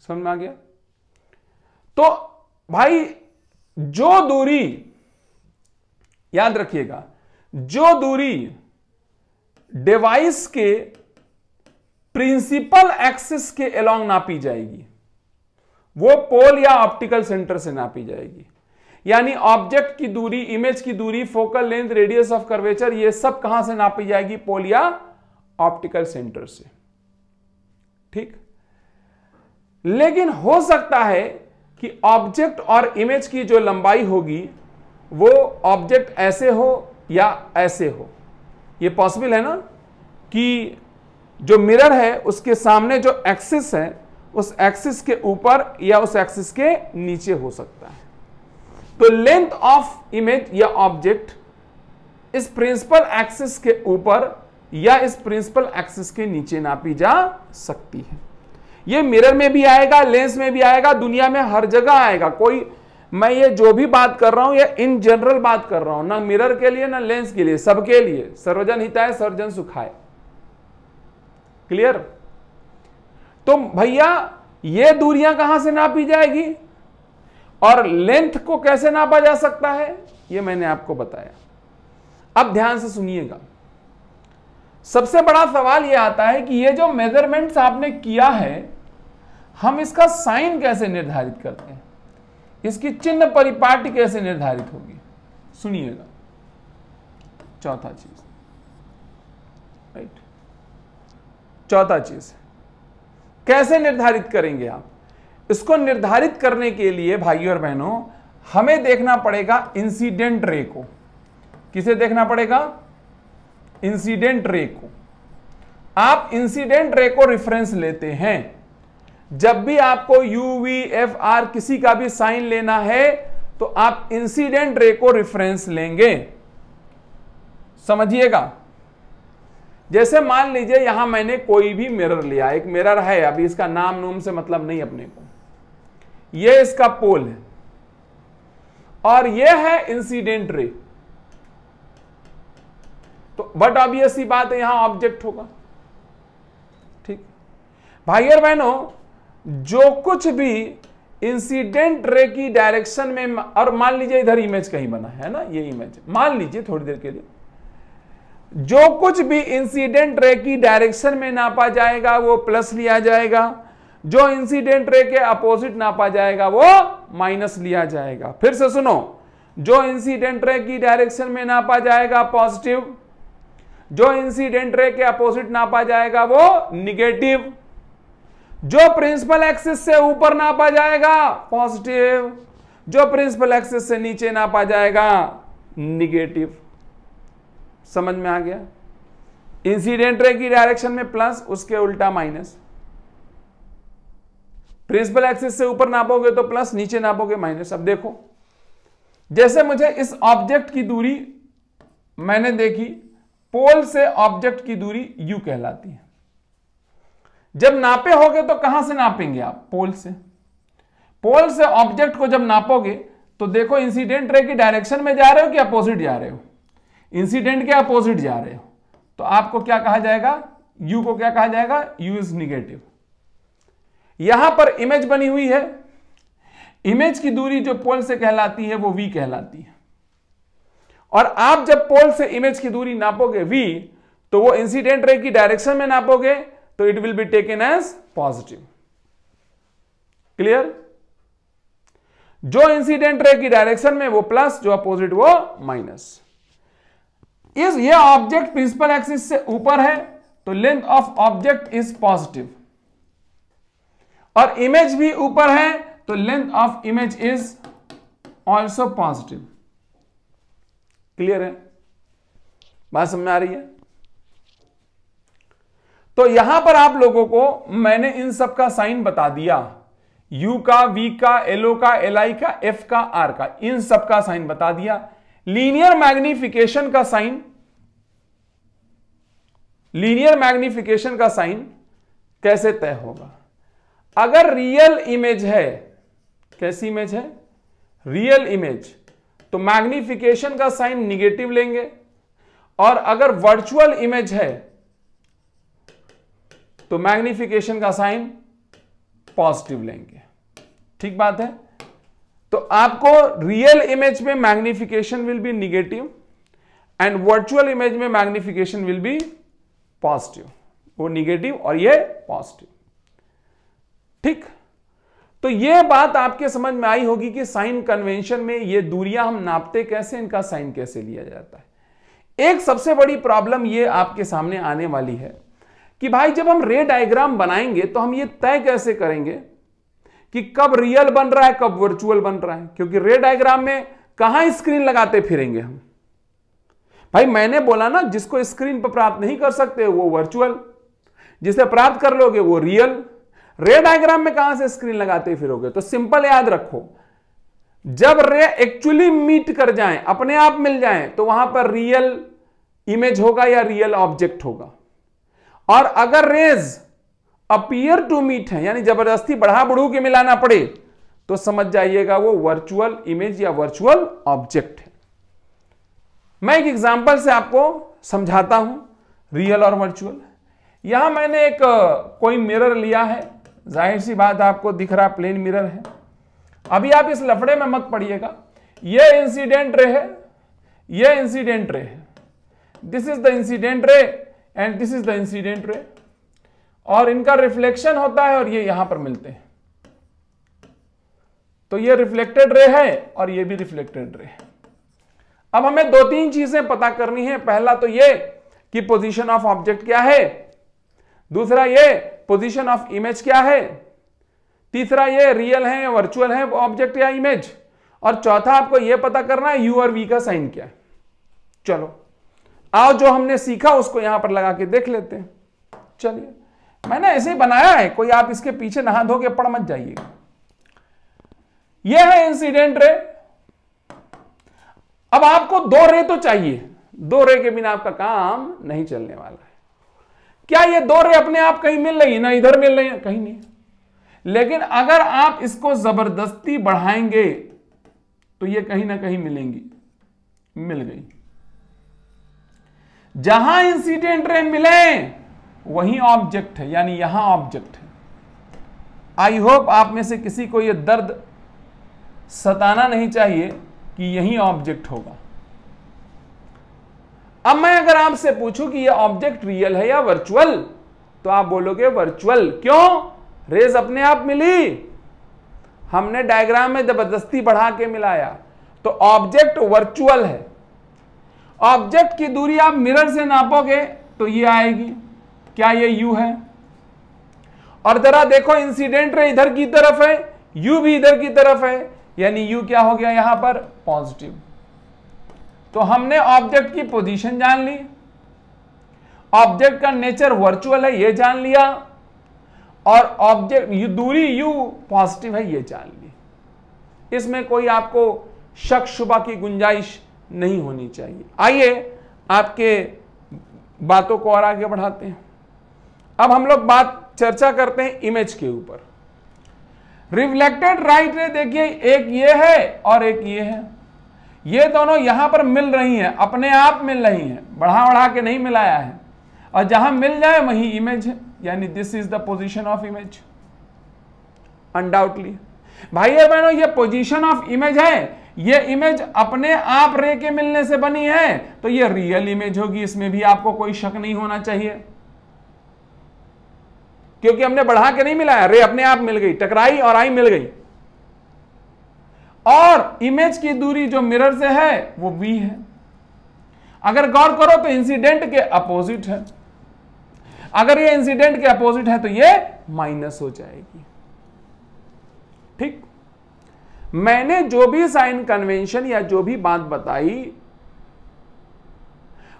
समझ में आ गया? तो भाई जो दूरी, याद रखिएगा, जो दूरी डिवाइस के प्रिंसिपल एक्सिस के अलोंग नापी जाएगी वो पोल या ऑप्टिकल सेंटर से नापी जाएगी। यानी ऑब्जेक्ट की दूरी, इमेज की दूरी, focal length, radius of curvature, ये सब कहां से नापी जाएगी? पोल या ऑप्टिकल सेंटर से। ठीक, लेकिन हो सकता है कि ऑब्जेक्ट और इमेज की जो लंबाई होगी वो ऑब्जेक्ट ऐसे हो या ऐसे हो। ये पॉसिबल है ना कि जो मिरर है उसके सामने जो एक्सिस है उस एक्सिस के ऊपर या उस एक्सिस के नीचे हो सकता है। तो लेंथ ऑफ इमेज या ऑब्जेक्ट इस प्रिंसिपल एक्सिस के ऊपर या इस प्रिंसिपल एक्सिस के नीचे नापी जा सकती है। ये मिरर में भी आएगा, लेंस में भी आएगा, दुनिया में हर जगह आएगा। कोई, मैं ये जो भी बात कर रहा हूं ये इन जनरल बात कर रहा हूं, ना मिरर के लिए ना लेंस के लिए, सबके लिए। सर्वजन हिताय सर्वजन सुखाय। क्लियर? तो भैया ये दूरियां कहां से नापी जाएगी और लेंथ को कैसे नापा जा सकता है ये मैंने आपको बताया। अब ध्यान से सुनिएगा, सबसे बड़ा सवाल यह आता है कि ये जो मेजरमेंट्स आपने किया है हम इसका साइन कैसे निर्धारित करते हैं, इसकी चिन्ह परिपाटी कैसे निर्धारित होगी। सुनिएगा, चौथा चीज, राइट, चौथा चीज कैसे निर्धारित करेंगे आप? इसको निर्धारित करने के लिए भाइयों और बहनों हमें देखना पड़ेगा इंसिडेंट रे को। किसे देखना पड़ेगा? इंसिडेंट रे को, आप इंसिडेंट रे को रेफरेंस लेते हैं। जब भी आपको यू वी एफ आर किसी का भी साइन लेना है तो आप इंसिडेंट रे को रेफरेंस लेंगे, समझिएगा। जैसे मान लीजिए यहां मैंने कोई भी मिरर लिया, एक मिरर है, अभी इसका नाम नूम से मतलब नहीं अपने को, ये इसका पोल है और ये है इंसिडेंट रे, तो बट ऑब्वियस सी बात है यहां ऑब्जेक्ट होगा। ठीक भाई और बहनों, जो कुछ भी इंसिडेंट रे की डायरेक्शन में, और मान लीजिए इधर इमेज कहीं बना है ना, ये इमेज मान लीजिए थोड़ी देर के लिए, जो कुछ भी इंसिडेंट रे की डायरेक्शन में नापा जाएगा वो प्लस लिया जाएगा, जो इंसिडेंट रे के अपोजिट नापा जाएगा वो माइनस लिया जाएगा। फिर से सुनो, जो इंसिडेंट रे की डायरेक्शन में नापा जाएगा पॉजिटिव, जो इंसिडेंट रे के अपोजिट नापा जाएगा वो निगेटिव, जो प्रिंसिपल एक्सिस से ऊपर नापा जाएगा पॉजिटिव, जो प्रिंसिपल एक्सिस से नीचे नापा जाएगा निगेटिव। समझ में आ गया? इंसिडेंट रे की डायरेक्शन में प्लस, उसके उल्टा माइनस, प्रिंसिपल एक्सिस से ऊपर नापोगे तो प्लस, नीचे नापोगे माइनस। अब देखो, जैसे मुझे इस ऑब्जेक्ट की दूरी मैंने देखी, पोल से ऑब्जेक्ट की दूरी u कहलाती है। जब नापे होगे तो कहां से नापेंगे आप? पोल से। पोल से ऑब्जेक्ट को जब नापोगे तो देखो इंसिडेंट रे की डायरेक्शन में जा रहे हो कि अपोजिट जा रहे हो? इंसिडेंट के अपोजिट जा रहे हो, तो आपको क्या कहा जाएगा? u को क्या कहा जाएगा? u is negative. यहां पर इमेज बनी हुई है, इमेज की दूरी जो पोल से कहलाती है वो v कहलाती है, और आप जब पोल से इमेज की दूरी नापोगे v, तो वो इंसिडेंट रे की डायरेक्शन में नापोगे तो it will be taken as positive. Clear? जो इंसिडेंट रे की डायरेक्शन में वो प्लस, जो अपोजिट वो माइनस। ये ऑब्जेक्ट प्रिंसिपल एक्सिस से ऊपर है तो length of object is positive, और इमेज भी ऊपर है तो length of image is also positive. Clear है? बात समझ में आ रही है? तो यहां पर आप लोगों को मैंने इन सब का साइन बता दिया, U का, V का, LO का, LI का, F का, R का, इन सब का साइन बता दिया। लीनियर मैग्निफिकेशन का साइन, लीनियर मैग्निफिकेशन का साइन कैसे तय होगा? अगर रियल इमेज है, कैसी इमेज है? रियल इमेज, तो मैग्निफिकेशन का साइन निगेटिव लेंगे, और अगर वर्चुअल इमेज है तो मैग्निफिकेशन का साइन पॉजिटिव लेंगे। ठीक बात है? तो आपको रियल इमेज में magnification will be negative and virtual image में मैग्निफिकेशन विल बी पॉजिटिव। वो निगेटिव और ये पॉजिटिव। ठीक, तो ये बात आपके समझ में आई होगी कि साइन कन्वेंशन में ये दूरियां हम नापते कैसे, इनका साइन कैसे लिया जाता है। एक सबसे बड़ी प्रॉब्लम ये आपके सामने आने वाली है कि भाई जब हम रे डायग्राम बनाएंगे तो हम ये तय कैसे करेंगे कि कब रियल बन रहा है, कब वर्चुअल बन रहा है, क्योंकि रे डायग्राम में कहां स्क्रीन लगाते फिरेंगे हम। भाई मैंने बोला ना, जिसको स्क्रीन पर प्राप्त नहीं कर सकते वो वर्चुअल, जिसे प्राप्त कर लोगे वो रियल। रे डायग्राम में कहां से स्क्रीन लगाते फिरोगे? तो सिंपल याद रखो, जब रे एक्चुअली मीट कर जाएं, अपने आप मिल जाएं, तो वहां पर रियल इमेज होगा या रियल ऑब्जेक्ट होगा। और अगर रेज अपीयर टू मीट है, यानी जबरदस्ती बढ़ा बढ़ू के मिलाना पड़े, तो समझ जाइएगा वो वर्चुअल इमेज या वर्चुअल ऑब्जेक्ट है। मैं एक एग्जांपल से आपको समझाता हूं रियल और वर्चुअल। यहां मैंने एक कोई मिरर लिया है, जाहिर सी बात आपको दिख रहा प्लेन मिरर है। अभी आप इस लफड़े में मत पड़िएगा, ये इंसिडेंट रे है, ये इंसिडेंट रे है, this is the incident ray and this is the incident ray, और इनका रिफ्लेक्शन होता है और ये यहां पर मिलते हैं। तो ये रिफ्लेक्टेड रे है और ये भी रिफ्लेक्टेड रे है। अब हमें दो तीन चीजें पता करनी है। पहला तो ये कि पोजीशन ऑफ ऑब्जेक्ट क्या है, दूसरा ये पोजीशन ऑफ इमेज क्या है, तीसरा ये रियल है या वर्चुअल है ऑब्जेक्ट या इमेज, और चौथा आपको यह पता करना है यू और वी का साइन क्या है। चलो आओ जो हमने सीखा उसको यहां पर लगा के देख लेते हैं। चलिए, मैंने ऐसे ही बनाया है, कोई आप इसके पीछे नहा धो के पढ़ मत जाइएगा। यह है इंसिडेंट रे। अब आपको 2 रे तो चाहिए, 2 रे के बिना आपका काम नहीं चलने वाला है। क्या ये 2 रे अपने आप कहीं मिल रही है? ना इधर मिल रही है, कहीं नहीं। लेकिन अगर आप इसको जबरदस्ती बढ़ाएंगे तो ये कहीं ना कहीं मिलेंगी। मिल गई। जहां इंसिडेंट रे मिले वही ऑब्जेक्ट है, यानी यहां ऑब्जेक्ट है। आई होप आप में से किसी को यह दर्द सताना नहीं चाहिए कि यही ऑब्जेक्ट होगा। अब मैं अगर आपसे पूछूं कि यह ऑब्जेक्ट रियल है या वर्चुअल, तो आप बोलोगे वर्चुअल। क्यों? रेज अपने आप मिली, हमने डायग्राम में जबरदस्ती बढ़ा के मिलाया, तो ऑब्जेक्ट वर्चुअल है। ऑब्जेक्ट की दूरी आप मिरर से नापोगे तो ये आएगी। क्या ये u है? और जरा देखो, इंसिडेंट रे इधर की तरफ है, u भी इधर की तरफ है, यानी u क्या हो गया यहां पर? पॉजिटिव। तो हमने ऑब्जेक्ट की पोजीशन जान ली, ऑब्जेक्ट का नेचर वर्चुअल है ये जान लिया, और ऑब्जेक्ट दूरी u पॉजिटिव है ये जान ली। इसमें कोई आपको शक शुबा की गुंजाइश नहीं होनी चाहिए। आइए आपके बातों को और आगे बढ़ाते हैं। अब हम लोग चर्चा करते हैं इमेज के ऊपर। रिफ्लेक्टेड राइट रे देखिए, एक ये है और एक ये है। ये दोनों यहां पर मिल रही हैं, अपने आप मिल रही हैं, बढ़ा बढ़ा के नहीं मिलाया है। और जहां मिल जाए वही इमेज है, यानी this is the position of image. Undoubtedly भाई और बहनों, ये पोजीशन ऑफ इमेज है। ये इमेज अपने आप रे के मिलने से बनी है, तो ये रियल इमेज होगी, इसमें भी आपको कोई शक नहीं होना चाहिए, क्योंकि हमने बढ़ा के नहीं मिलाया, रे अपने आप मिल गई, टकराई और आई मिल गई। और इमेज की दूरी जो मिरर से है वो v है। अगर गौर करो तो इंसिडेंट के अपोजिट है। अगर ये इंसिडेंट के अपोजिट है तो ये माइनस हो जाएगी। ठीक, मैंने जो भी साइन कन्वेंशन या जो भी बात बताई,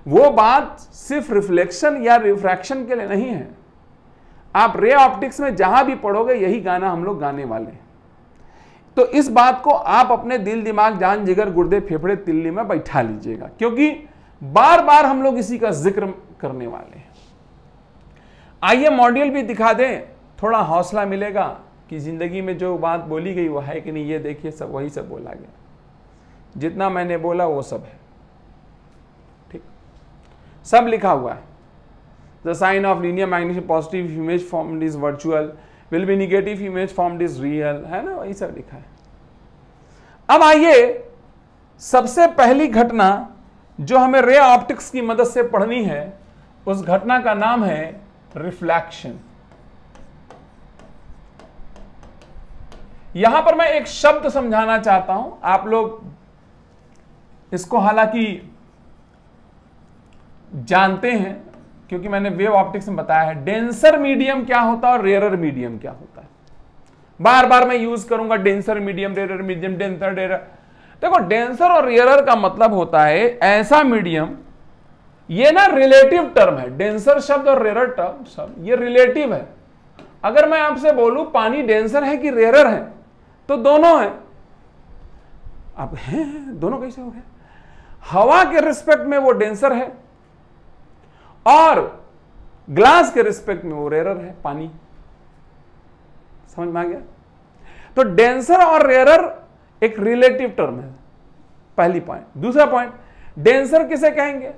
वो बात सिर्फ रिफ्लेक्शन या रिफ्रैक्शन के लिए नहीं है। आप रे ऑप्टिक्स में जहां भी पढ़ोगे यही गाना हम लोग गाने वाले हैं। तो इस बात को आप अपने दिल दिमाग जान जिगर गुर्दे फेफड़े तिल्ली में बैठा लीजिएगा, क्योंकि बार बार हम लोग इसी का जिक्र करने वाले हैं। आइए मॉड्यूल भी दिखा दें, थोड़ा हौसला मिलेगा कि जिंदगी में जो बात बोली गई वो है कि नहीं। ये देखिए, सब वही सब बोला गया, जितना मैंने बोला वो सब है। ठीक, सब लिखा हुआ है। The sign of linear magnetic positive image formed is virtual, will be negative image formed is real, है ना, वही सब लिखा है। अब आइए, सबसे पहली घटना जो हमें रे ऑप्टिक्स की मदद से पढ़नी है, उस घटना का नाम है रिफ्लेक्शन। यहां पर मैं एक शब्द समझाना चाहता हूं, आप लोग इसको हालांकि जानते हैं क्योंकि मैंने वेव ऑप्टिक्स में बताया है। डेंसर मीडियम क्या होता है और रेयरर मीडियम क्या होता है। बार बार मैं यूज करूंगा denser medium, rarer medium, denser rarer. देखो, डेंसर और रेयरर का मतलब होता है ऐसा मीडियम, ये ना रिलेटिव टर्म है। डेंसर शब्द और रेयरर टर्म शब्द ये रिलेटिव है। अगर मैं आपसे बोलूं पानी डेंसर है कि रेयरर है, तो दोनों है। अब हैं दोनों कैसे हो गए? हवा के रिस्पेक्ट में वो डेंसर है और ग्लास के रिस्पेक्ट में वो रेयरर है, पानी। समझ में आ गया? तो डेंसर और रेयरर एक रिलेटिव टर्म है, पहली पॉइंट। दूसरा पॉइंट, डेंसर किसे कहेंगे?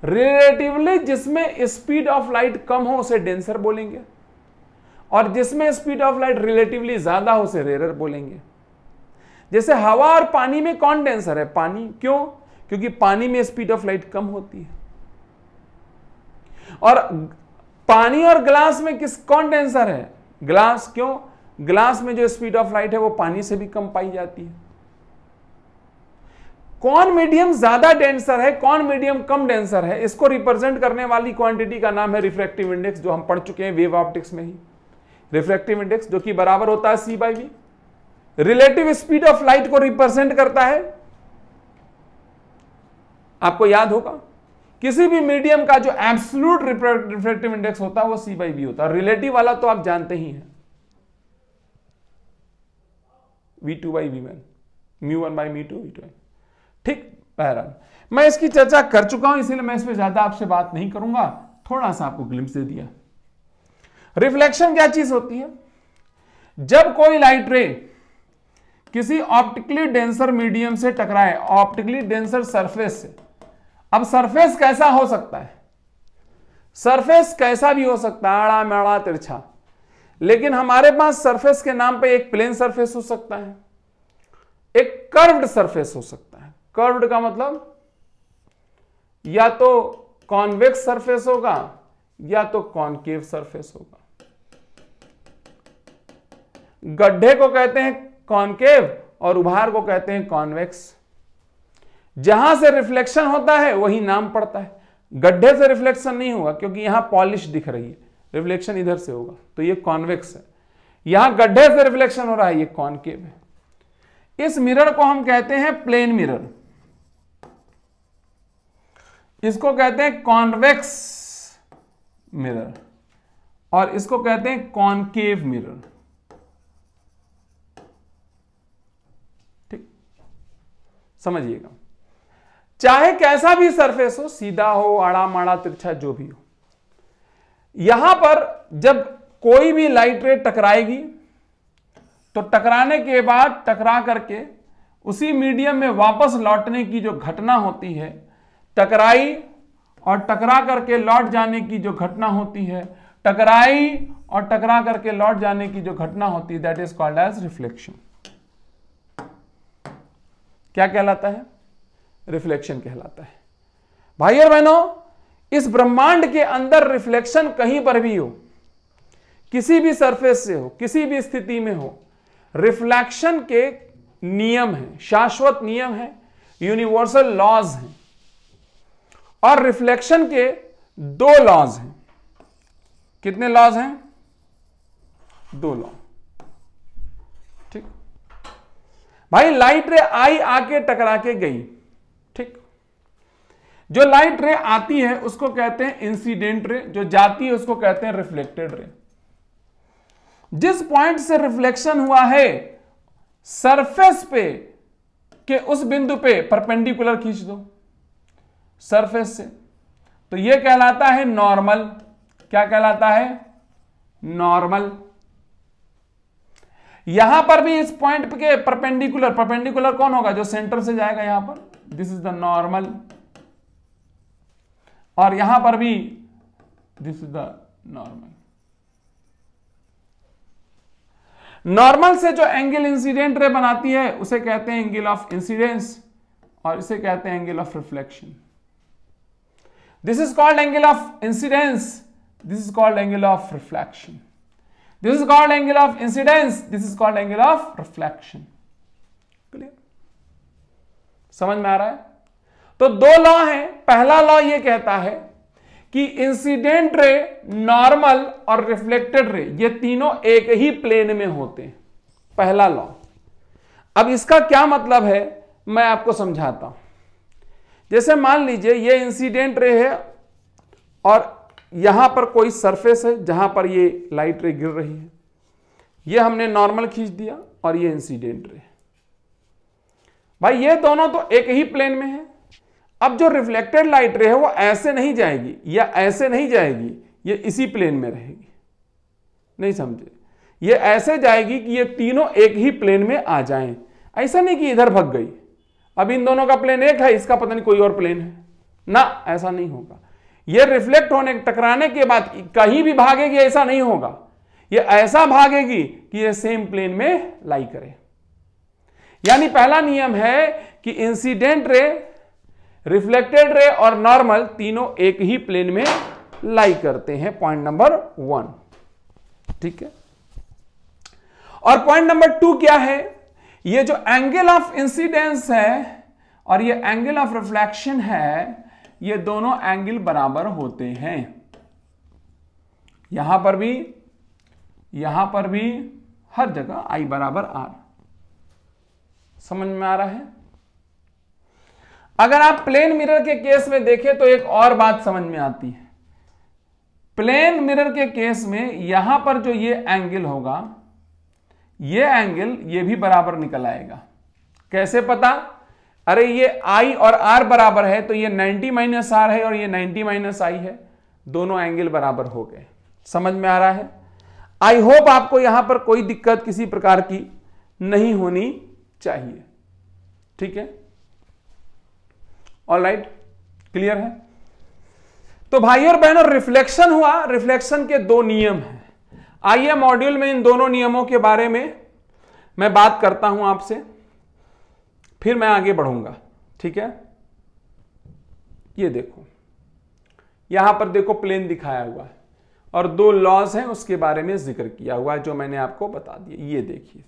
रिलेटिवली जिसमें स्पीड ऑफ लाइट कम हो उसे डेंसर बोलेंगे, और जिसमें स्पीड ऑफ लाइट रिलेटिवली ज्यादा हो उसे रेयरर बोलेंगे। जैसे हवा और पानी में कौन डेंसर है? पानी। क्यों? क्योंकि पानी में स्पीड ऑफ लाइट कम होती है। और पानी और ग्लास में कौन डेंसर है? ग्लास। क्यों? ग्लास में जो स्पीड ऑफ लाइट है वो पानी से भी कम पाई जाती है। कौन मीडियम ज्यादा डेंसर है, कौन मीडियम कम डेंसर है, इसको रिप्रेजेंट करने वाली क्वांटिटी का नाम है रिफ्रैक्टिव इंडेक्स, जो हम पढ़ चुके हैं वेव ऑप्टिक्स में ही। रिफ्रैक्टिव इंडेक्स जो कि बराबर होता है C/V। Relative speed of light को रिप्रेजेंट करता है, आपको याद होगा, किसी भी मीडियम का जो एब्सोल्यूट रिफ्रैक्टिव इंडेक्स होता है वो C/B होता है। रिलेटिव वाला तो आप जानते ही हैं, V2/V1, μ1/μ2 V2। ठीक, बहरहाल मैं इसकी चर्चा कर चुका हूं, इसीलिए मैं इस पर ज्यादा आपसे बात नहीं करूंगा, थोड़ा सा आपको ग्लिम्स दे दिया। रिफ्लेक्शन क्या चीज होती है? जब कोई लाइट रे किसी ऑप्टिकली डेंसर मीडियम से टकराए, ऑप्टिकली डेंसर सरफेस से। अब सरफेस कैसा हो सकता है? सरफेस कैसा भी हो सकता है, आड़ा मेड़ा तिरछा, लेकिन हमारे पास सरफेस के नाम पे एक प्लेन सरफेस हो सकता है, एक कर्व्ड सरफेस हो सकता है। कर्व्ड का मतलब या तो कॉन्वेक्स सरफेस होगा या तो कॉनकेव सरफेस होगा। गड्ढे को कहते हैं कॉनकेव और उभार को कहते हैं कॉन्वेक्स। जहां से रिफ्लेक्शन होता है वही नाम पड़ता है। गड्ढे से रिफ्लेक्शन नहीं होगा क्योंकि यहां पॉलिश दिख रही है, रिफ्लेक्शन इधर से होगा, तो ये कॉन्वेक्स है। यहां गड्ढे से रिफ्लेक्शन हो रहा है, ये कॉनकेव है। इस मिरर को हम कहते हैं प्लेन मिरर, इसको कहते हैं कॉन्वेक्स मिरर और इसको कहते हैं कॉनकेव मिरर। ठीक, समझिएगा। चाहे कैसा भी सरफेस हो, सीधा हो, आड़ा माड़ा तिरछा, जो भी हो, यहां पर जब कोई भी लाइट रे टकराएगी तो टकराने के बाद टकरा करके उसी मीडियम में वापस लौटने की जो घटना होती है, टकराई और टकरा करके लौट जाने की जो घटना होती है, टकराई और टकरा करके लौट जाने की जो घटना होती है, that is called as reflection. क्या कहलाता है? रिफ्लेक्शन कहलाता है। भाई और बहनों, इस ब्रह्मांड के अंदर रिफ्लेक्शन कहीं पर भी हो, किसी भी सरफेस से हो, किसी भी स्थिति में हो, रिफ्लेक्शन के नियम हैं, शाश्वत नियम हैं, यूनिवर्सल लॉज हैं। और रिफ्लेक्शन के दो लॉज हैं। कितने लॉज हैं? दो लॉ। ठीक भाई, लाइट रे आई, आके टकरा के गई। ठीक, जो लाइट रे आती है उसको कहते हैं इंसिडेंट रे, जो जाती है उसको कहते हैं रिफ्लेक्टेड रे। जिस पॉइंट से रिफ्लेक्शन हुआ है सरफेस पे के उस बिंदु पे परपेंडिकुलर खींच दो सरफेस से, तो यह कहलाता है नॉर्मल। क्या कहलाता है? नॉर्मल। यहां पर भी इस पॉइंट के परपेंडिकुलर, परपेंडिकुलर कौन होगा? जो सेंटर से जाएगा यहां पर, दिस इज द नॉर्मल। और यहां पर भी this is the normal. Normal से जो एंगल इंसिडेंट रे बनाती है उसे कहते हैं एंगल ऑफ इंसिडेंस और इसे कहते हैं angle of reflection. This is called angle of incidence. This is called angle of reflection. This is called angle of incidence. This is called angle of reflection. Clear? समझ में आ रहा है? तो दो लॉ हैं। पहला लॉ ये कहता है कि इंसिडेंट रे, नॉर्मल और रिफ्लेक्टेड रे, ये तीनों एक ही प्लेन में होते हैं। पहला लॉ। अब इसका क्या मतलब है मैं आपको समझाता हूं। जैसे मान लीजिए ये इंसिडेंट रे है और यहां पर कोई सरफेस है जहां पर ये लाइट रे गिर रही है, ये हमने नॉर्मल खींच दिया और ये इंसिडेंट रे। भाई ये दोनों तो एक ही प्लेन में है। अब जो रिफ्लेक्टेड लाइट रे है वो ऐसे नहीं जाएगी या ऐसे नहीं जाएगी, ये इसी प्लेन में रहेगी। नहीं समझे? ये ऐसे जाएगी कि ये तीनों एक ही प्लेन में आ जाएं। ऐसा नहीं कि इधर भग गई, अब इन दोनों का प्लेन एक है, इसका पता नहीं कोई और प्लेन है ना, ऐसा नहीं होगा। ये रिफ्लेक्ट होने, टकराने के बाद कहीं भी भागेगी, ऐसा नहीं होगा। ये ऐसा भागेगी कि ये सेम प्लेन में लाई करे। यानी पहला नियम है कि इंसिडेंट रे, रिफ्लेक्टेड रे और नॉर्मल तीनों एक ही प्लेन में लाई करते हैं। Point number 1। ठीक है। और पॉइंट नंबर 2 क्या है? ये जो एंगल ऑफ इंसिडेंस है और ये एंगल ऑफ रिफ्लेक्शन है, ये दोनों एंगल बराबर होते हैं। यहां पर भी हर जगह I बराबर R। समझ में आ रहा है? अगर आप प्लेन मिरर के केस में देखें तो एक और बात समझ में आती है। प्लेन मिरर के केस में यहां पर जो ये एंगल होगा, ये एंगल ये भी बराबर निकल आएगा। कैसे पता? अरे ये I और R बराबर है तो ये 90 माइनस R है और ये 90 माइनस I है, दोनों एंगल बराबर हो गए। समझ में आ रहा है? आई होप आपको यहां पर कोई दिक्कत किसी प्रकार की नहीं होनी चाहिए। ठीक है, ऑलराइट, क्लियर है? तो भाई और बहनों, रिफ्लेक्शन हुआ। रिफ्लेक्शन के दो नियम हैं। आइए मॉड्यूल में इन दोनों नियमों के बारे में मैं बात करता हूं आपसे, फिर मैं आगे बढ़ूंगा। ठीक है, ये देखो, यहां पर देखो प्लेन दिखाया हुआ है और दो लॉज हैं उसके बारे में जिक्र किया हुआ है जो मैंने आपको बता दिया। ये देखिए,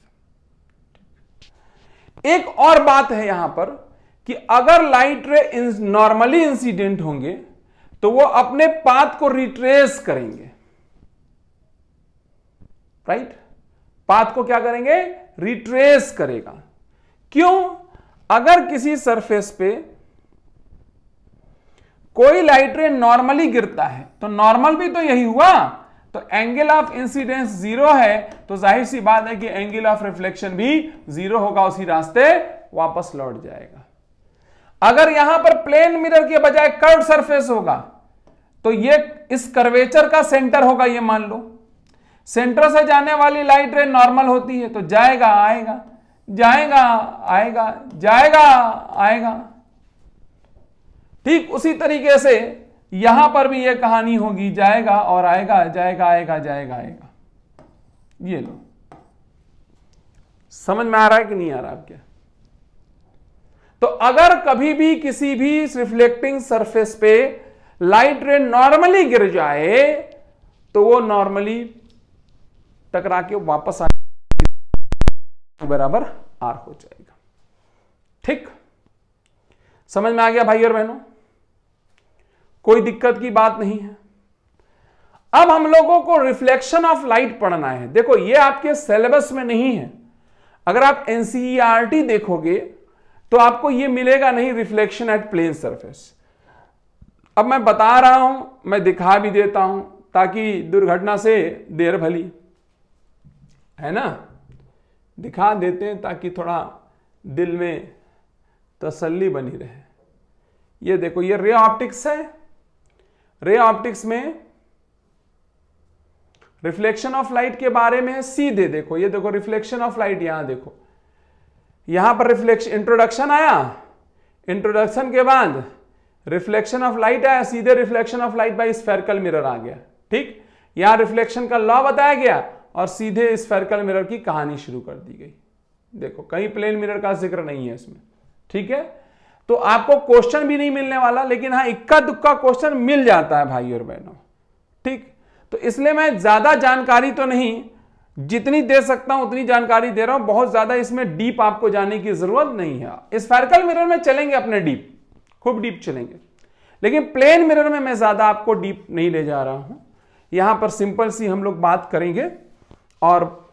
एक और बात है यहां पर कि अगर लाइट रे नॉर्मली इंसिडेंट होंगे तो वो अपने पाथ को रिट्रेस करेंगे। राइट? पाथ को क्या करेंगे? रिट्रेस करेगा। क्यों? अगर किसी सरफेस पे कोई लाइट रे नॉर्मली गिरता है तो नॉर्मल भी तो यही हुआ, तो एंगल ऑफ इंसिडेंस जीरो है, तो जाहिर सी बात है कि एंगल ऑफ रिफ्लेक्शन भी जीरो होगा, उसी रास्ते वापस लौट जाएगा। अगर यहां पर प्लेन मिरर के बजाय कर्व सरफेस होगा तो ये इस कर्वेचर का सेंटर होगा। ये मान लो सेंटर से जाने वाली लाइट रे नॉर्मल होती है तो जाएगा आएगा, जाएगा आएगा, जाएगा आएगा। ठीक उसी तरीके से यहां पर भी ये कहानी होगी, जाएगा और आएगा, जाएगा आएगा, जाएगा आएगा। ये लो, समझ में आ रहा है कि नहीं आ रहा आपके? तो अगर कभी भी किसी भी रिफ्लेक्टिंग सरफेस पे लाइट रे नॉर्मली गिर जाए तो वो नॉर्मली टकरा के वापस आ बराबर R हो जाएगा। ठीक, समझ में आ गया भाई और बहनों? कोई दिक्कत की बात नहीं है। अब हम लोगों को रिफ्लेक्शन ऑफ लाइट पढ़ना है। देखो ये आपके सिलेबस में नहीं है। अगर आप एनसीईआरटी देखोगे तो आपको ये मिलेगा नहीं, रिफ्लेक्शन एट प्लेन सरफेस। अब मैं बता रहा हूं, मैं दिखा भी देता हूं ताकि दुर्घटना से देर भली, है ना? दिखा देते हैं ताकि थोड़ा दिल में तसल्ली बनी रहे। ये देखो, ये रे ऑप्टिक्स है। रे ऑप्टिक्स में रिफ्लेक्शन ऑफ लाइट के बारे में है। सीधे देखो, ये देखो रिफ्लेक्शन ऑफ लाइट, यहां देखो, यहां पर रिफ्लेक्शन इंट्रोडक्शन आया, इंट्रोडक्शन के बाद रिफ्लेक्शन ऑफ लाइट आया, सीधे reflection of light by spherical mirror आ गया। ठीक, यहां रिफ्लेक्शन का लॉ बताया गया और सीधे स्फेरिकल मिरर की कहानी शुरू कर दी गई। देखो कहीं प्लेन मिरर का जिक्र नहीं है इसमें। ठीक है, तो आपको क्वेश्चन भी नहीं मिलने वाला, लेकिन हाँ इक्का दुक्का क्वेश्चन मिल जाता है भाई और बहनों। ठीक, तो इसलिए मैं ज्यादा जानकारी तो नहीं, जितनी दे सकता हूं उतनी जानकारी दे रहा हूं। बहुत ज्यादा इसमें डीप आपको जाने की जरूरत नहीं है। स्फेरिकल मिरर में चलेंगे अपने डीप, खूब डीप चलेंगे, लेकिन प्लेन मिरर में मैं ज्यादा आपको डीप नहीं ले जा रहा हूं। यहां पर सिंपल सी हम लोग बात करेंगे और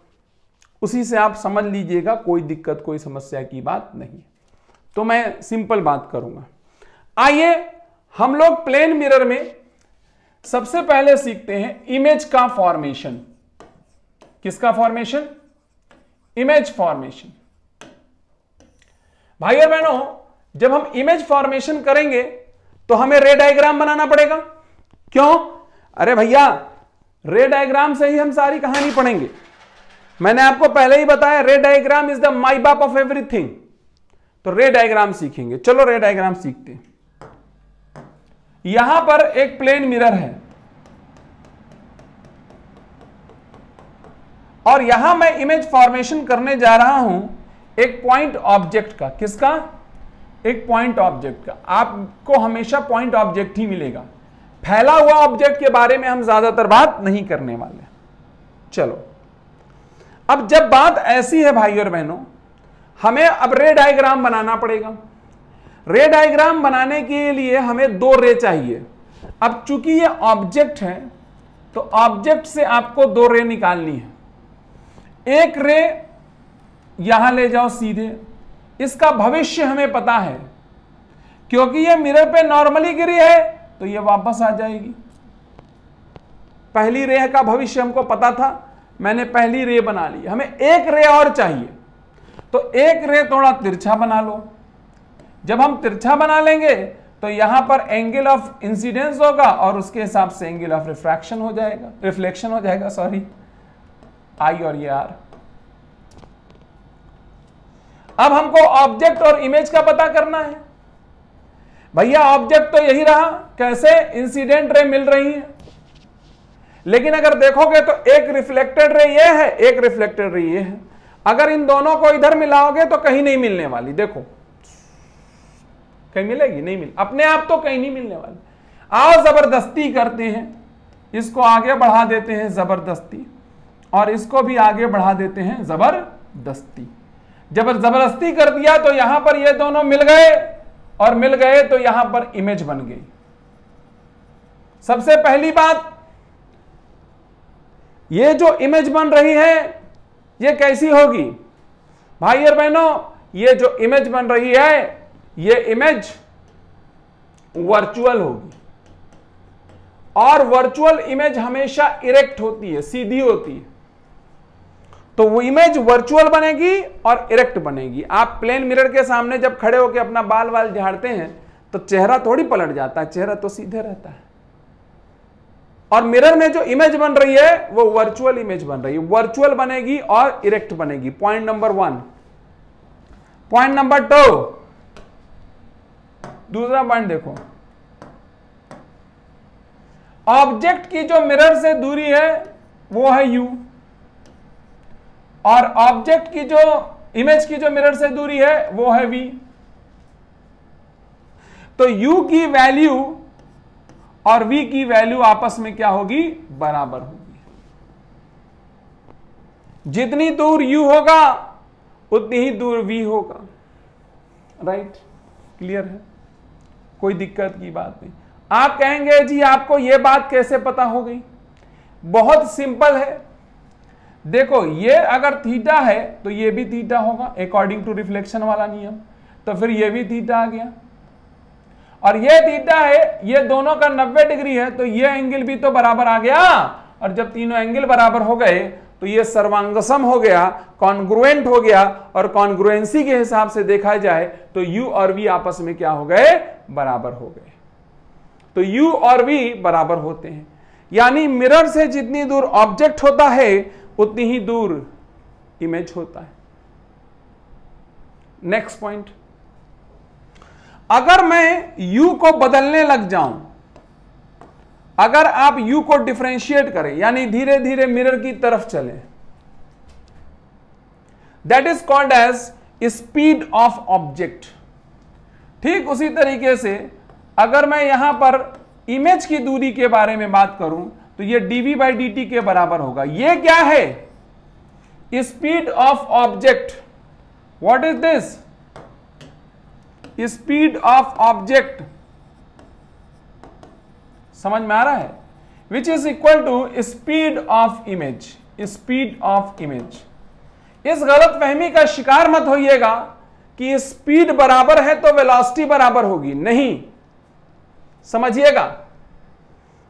उसी से आप समझ लीजिएगा, कोई दिक्कत कोई समस्या की बात नहीं। तो मैं सिंपल बात करूंगा। आइए हम लोग प्लेन मिरर में सबसे पहले सीखते हैं इमेज का फॉर्मेशन। किसका फॉर्मेशन? Image formation. भाई और बहनों, जब हम इमेज फॉर्मेशन करेंगे तो हमें रे डायग्राम बनाना पड़ेगा। क्यों? अरे भैया, रे डायग्राम से ही हम सारी कहानी पढ़ेंगे। मैंने आपको पहले ही बताया, रे डायग्राम इज द माई बाप ऑफ एवरीथिंग। तो रे डायग्राम सीखेंगे। चलो रे डायग्राम सीखते हैं। यहां पर एक प्लेन मिरर है और यहां मैं इमेज फॉर्मेशन करने जा रहा हूं एक पॉइंट ऑब्जेक्ट का। किसका? एक पॉइंट ऑब्जेक्ट का। आपको हमेशा पॉइंट ऑब्जेक्ट ही मिलेगा। फैला हुआ ऑब्जेक्ट के बारे में हम ज्यादातर बात नहीं करने वाले। चलो, अब जब बात ऐसी है भाई और बहनों, हमें अब रे डायग्राम बनाना पड़ेगा। रे डायग्राम बनाने के लिए हमें दो रे चाहिए। अब चूंकि ये ऑब्जेक्ट है तो ऑब्जेक्ट से आपको दो रे निकालनी है। एक रे यहां ले जाओ सीधे, इसका भविष्य हमें पता है क्योंकि ये मिरर पे नॉर्मली गिरी है तो ये वापस आ जाएगी। पहली रे का भविष्य हमको पता था, मैंने पहली रे बना ली, हमें एक रे और चाहिए, तो एक रे थोड़ा तिरछा बना लो। जब हम तिरछा बना लेंगे तो यहां पर एंगल ऑफ इंसिडेंस होगा और उसके हिसाब से एंगल ऑफ रिफ्रैक्शन हो जाएगा, रिफ्लेक्शन हो जाएगा, सॉरी, आई और ये आर। अब हमको ऑब्जेक्ट और इमेज का पता करना है। भैया ऑब्जेक्ट तो यही रहा, कैसे इंसिडेंट रे मिल रही है, लेकिन अगर देखोगे तो एक रिफ्लेक्टेड रे ये है, एक रिफ्लेक्टेड रे ये है। अगर इन दोनों को इधर मिलाओगे तो कहीं नहीं मिलने वाली, देखो कहीं मिलेगी, नहीं मिल, अपने आप तो कहीं नहीं मिलने वाली। आओ जबरदस्ती करते हैं, इसको आगे बढ़ा देते हैं जबरदस्ती, और इसको भी आगे बढ़ा देते हैं जबरदस्ती। जब जबरदस्ती कर दिया तो यहां पर ये दोनों मिल गए, और मिल गए तो यहां पर इमेज बन गई। सबसे पहली बात, ये जो इमेज बन रही है ये कैसी होगी भाई और बहनों? ये जो इमेज बन रही है ये इमेज वर्चुअल होगी, और वर्चुअल इमेज हमेशा इरेक्ट होती है, सीधी होती है। तो वो इमेज वर्चुअल बनेगी और इरेक्ट बनेगी। आप प्लेन मिरर के सामने जब खड़े होकर अपना बाल वाल झाड़ते हैं तो चेहरा थोड़ी पलट जाता है, चेहरा तो सीधे रहता है। और मिरर में जो इमेज बन रही है वो वर्चुअल इमेज बन रही है, वर्चुअल बनेगी और इरेक्ट बनेगी। Point number 1। पॉइंट नंबर 2, दूसरा पॉइंट देखो, ऑब्जेक्ट की जो मिरर से दूरी है वो है u, और ऑब्जेक्ट की जो इमेज की जो मिरर से दूरी है वो है v। तो u की वैल्यू और v की वैल्यू आपस में क्या होगी? बराबर होगी। जितनी दूर u होगा उतनी ही दूर v होगा। राइट, क्लियर है, कोई दिक्कत की बात नहीं। आप कहेंगे जी आपको यह बात कैसे पता हो गई? बहुत सिंपल है, देखो ये अगर थीटा है तो ये भी थीटा होगा अकॉर्डिंग टू रिफ्लेक्शन वाला नियम, तो फिर ये भी थीटा आ गया, और ये थीटा है, ये दोनों का 90 डिग्री है, तो ये एंगल भी तो बराबर आ गया। और जब तीनों एंगल बराबर हो गए तो ये सर्वांगसम हो गया, कॉन्ग्रुएंट हो गया, और कॉन्ग्रुएंसी के हिसाब से देखा जाए तो u और v आपस में क्या हो गए? बराबर हो गए। तो u और v बराबर होते हैं, यानी मिरर से जितनी दूर ऑब्जेक्ट होता है उतनी ही दूर इमेज होता है। नेक्स्ट पॉइंट, अगर मैं u को बदलने लग जाऊं, अगर आप u को डिफरेंशिएट करें, यानी धीरे धीरे मिरर की तरफ चलें, that is called as speed of object. ठीक उसी तरीके से अगर मैं यहां पर इमेज की दूरी के बारे में बात करूं तो ये dv/dt के बराबर होगा। ये क्या है? Speed of object. What is this? Speed of object. समझ में आ रहा है? Which is equal to speed of image. Speed of image. इस गलतफहमी का शिकार मत होइएगा कि स्पीड बराबर है तो वेलोसिटी बराबर होगी, नहीं, समझिएगा।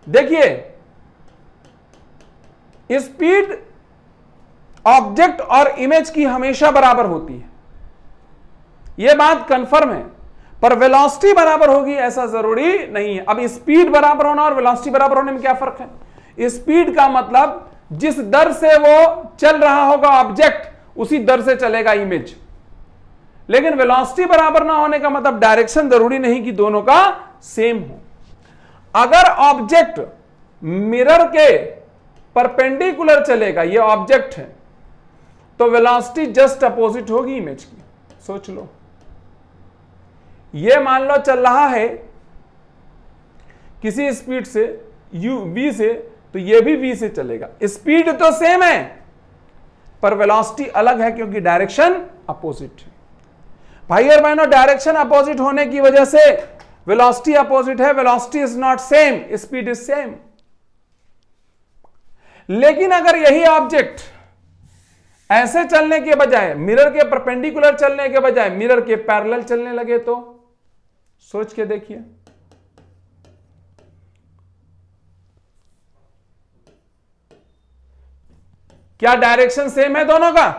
देखिए, स्पीड ऑब्जेक्ट और इमेज की हमेशा बराबर होती है, यह बात कंफर्म है, पर वेलोसिटी बराबर होगी ऐसा जरूरी नहीं है। अब स्पीड बराबर होना और वेलोसिटी बराबर होने में क्या फर्क है? स्पीड का मतलब जिस दर से वो चल रहा होगा ऑब्जेक्ट उसी दर से चलेगा इमेज, लेकिन वेलोसिटी बराबर ना होने का मतलब डायरेक्शन जरूरी नहीं कि दोनों का सेम हो। अगर ऑब्जेक्ट मिरर के परपेंडिकुलर चलेगा, ये ऑब्जेक्ट है, तो वेलोसिटी जस्ट अपोजिट होगी इमेज की। सोच लो, ये मान लो चल रहा है किसी स्पीड से v से, तो ये भी v से चलेगा। स्पीड तो सेम है पर वेलोसिटी अलग है क्योंकि डायरेक्शन अपोजिट है। भाई और बहनों, डायरेक्शन अपोजिट होने की वजह से वेलोसिटी अपोजिट है। Velocity is not same, speed is same. लेकिन अगर यही ऑब्जेक्ट ऐसे चलने के बजाय, मिरर के परपेंडिकुलर चलने के बजाय मिरर के पैरेलल चलने लगे तो सोच के देखिए। क्या डायरेक्शन सेम है दोनों का?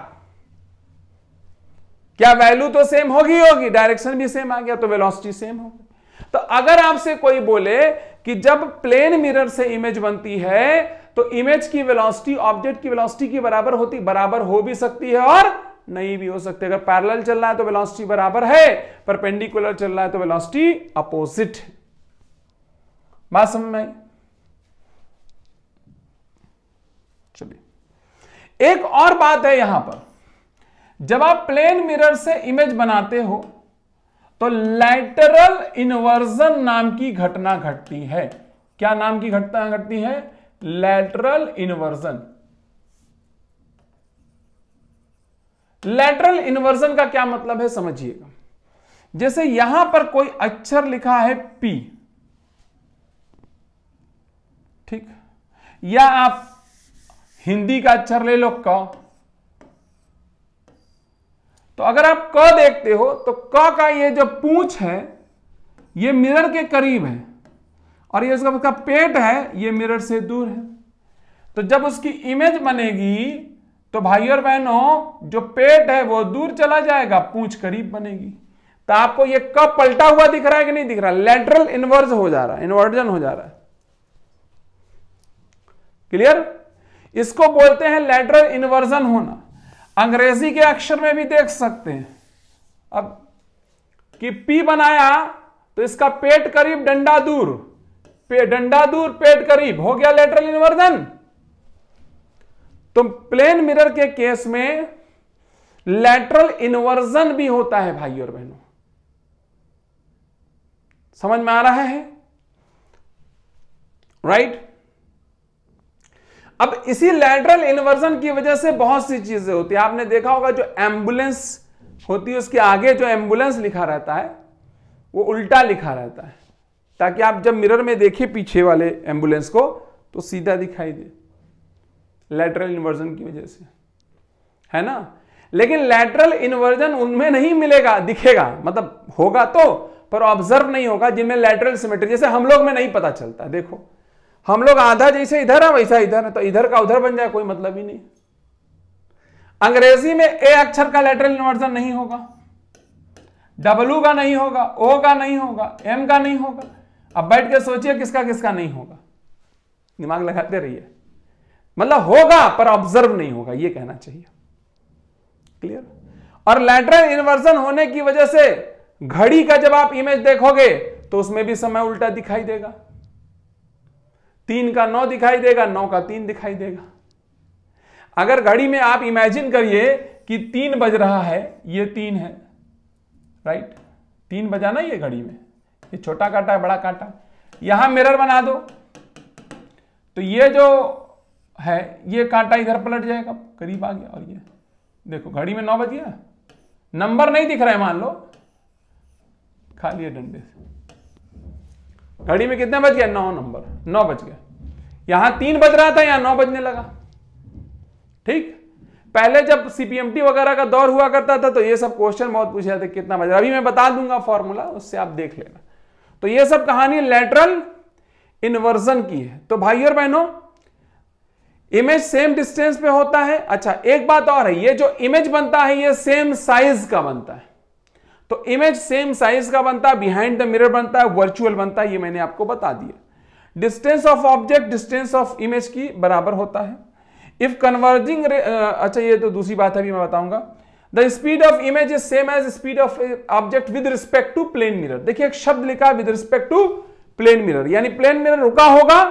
क्या वैल्यू तो सेम होगी, डायरेक्शन भी सेम आ गया तो वेलोसिटी सेम होगी। तो अगर आपसे कोई बोले कि जब प्लेन मिरर से इमेज बनती है तो इमेज की वेलोसिटी ऑब्जेक्ट की वेलोसिटी की बराबर हो भी सकती है और नहीं भी हो सकती। अगर पैरेलल चल रहा है तो वेलोसिटी बराबर है, परपेंडिकुलर चल रहा है तो वेलोसिटी अपोजिट है। बात समझ में आई? चलिए, एक और बात है यहां पर, जब आप प्लेन मिरर से इमेज बनाते हो तो लैटरल इन्वर्जन नाम की घटना घटती है। क्या नाम की घटना घटती है? Lateral inversion. लैटरल इन्वर्जन का क्या मतलब है समझिएगा। जैसे यहां पर कोई अक्षर लिखा है P, ठीक, या आप हिंदी का अक्षर ले लो क, तो अगर आप क देखते हो तो क का ये जो पूंछ है ये मिरर के करीब है और ये उसका पेट है ये मिरर से दूर है। तो जब उसकी इमेज बनेगी तो भाई और बहनों जो पेट है वो दूर चला जाएगा, पूंछ करीब बनेगी। तो आपको ये क पलटा हुआ दिख रहा है कि नहीं दिख रहा? लैटरल इन्वर्ज हो जा रहा है, इन्वर्जन हो जा रहा है। क्लियर? इसको बोलते हैं लैटरल इन्वर्जन होना। अंग्रेजी के अक्षर में भी देख सकते हैं। अब कि P बनाया तो इसका पेट करीब डंडा दूर, डंडा दूर पेट करीब, हो गया लैटरल इन्वर्जन। तो प्लेन मिरर के केस में लैटरल इन्वर्जन भी होता है भाई और बहनों। समझ में आ रहा है? राइट? अब इसी लैटरल इन्वर्जन की वजह से बहुत सी चीजें होती है। आपने देखा होगा जो एम्बुलेंस होती है उसके आगे जो एम्बुलेंस लिखा रहता है वो उल्टा लिखा रहता है, ताकि आप जब मिरर में देखिए पीछे वाले एम्बुलेंस को तो सीधा दिखाई दे, लैटरल इन्वर्जन की वजह से, है ना। लेकिन लैटरल इन्वर्जन उनमें नहीं मिलेगा, दिखेगा, मतलब होगा तो, पर ऑब्जर्व नहीं होगा जिनमें लैटरल सिमेट्री, जैसे हम लोग में नहीं पता चलता। देखो हम लोग आधा जैसे इधर है वैसा इधर है, तो इधर का उधर बन जाए कोई मतलब ही नहीं। अंग्रेजी में ए अक्षर का लैटरल इन्वर्जन नहीं होगा, डब्ल्यू का नहीं होगा, ओ का नहीं होगा, एम का नहीं होगा। अब बैठ के सोचिए किसका किसका नहीं होगा, दिमाग लगाते रहिए। मतलब होगा पर ऑब्जर्व नहीं होगा, ये कहना चाहिए। क्लियर? और लैटरल इन्वर्जन होने की वजह से घड़ी का जब आप इमेज देखोगे तो उसमें भी समय उल्टा दिखाई देगा। 3 का 9 दिखाई देगा, 9 का 3 दिखाई देगा। अगर घड़ी में आप इमेजिन करिए कि 3 बज रहा है, ये 3 है, राइट, 3 बजा ना ये घड़ी में, ये छोटा कांटा है बड़ा कांटा, यहां मिरर बना दो तो ये जो है ये कांटा इधर पलट जाएगा, करीब आ गया। और ये देखो घड़ी में 9 बज गया, नंबर नहीं दिख रहा है, मान लो खाली है डंडे से, घड़ी में कितने बज गया? 9 नंबर, 9 बज गया। यहां 3 बज रहा था, यहां 9 बजने लगा। ठीक, पहले जब सीपीएमटी वगैरह का दौर हुआ करता था तो ये सब क्वेश्चन बहुत पूछे जाते कितना बज रहा। अभी मैं बता दूंगा फॉर्मूला, उससे आप देख लेना। तो ये सब कहानी लैटरल इन्वर्जन की है। तो भाई और बहनों इमेज सेम डिस्टेंस पे होता है। अच्छा एक बात और है, ये जो इमेज बनता है ये सेम साइज का बनता है। तो इमेज सेम साइज का बनता है, बिहाइंड द मिरर बनता है, वर्चुअल बनता है, ये मैंने आपको बता दिया। Distance of object distance of image की बराबर होता है। इफ कन्वर्जिंग अच्छा ये तो दूसरी बात है, अभी मैं बताऊंगा। The speed of image is same as speed of object with respect to plane mirror. देखिए एक शब्द लिखा है with respect to plane mirror, यानी प्लेन मिरर रुका होगा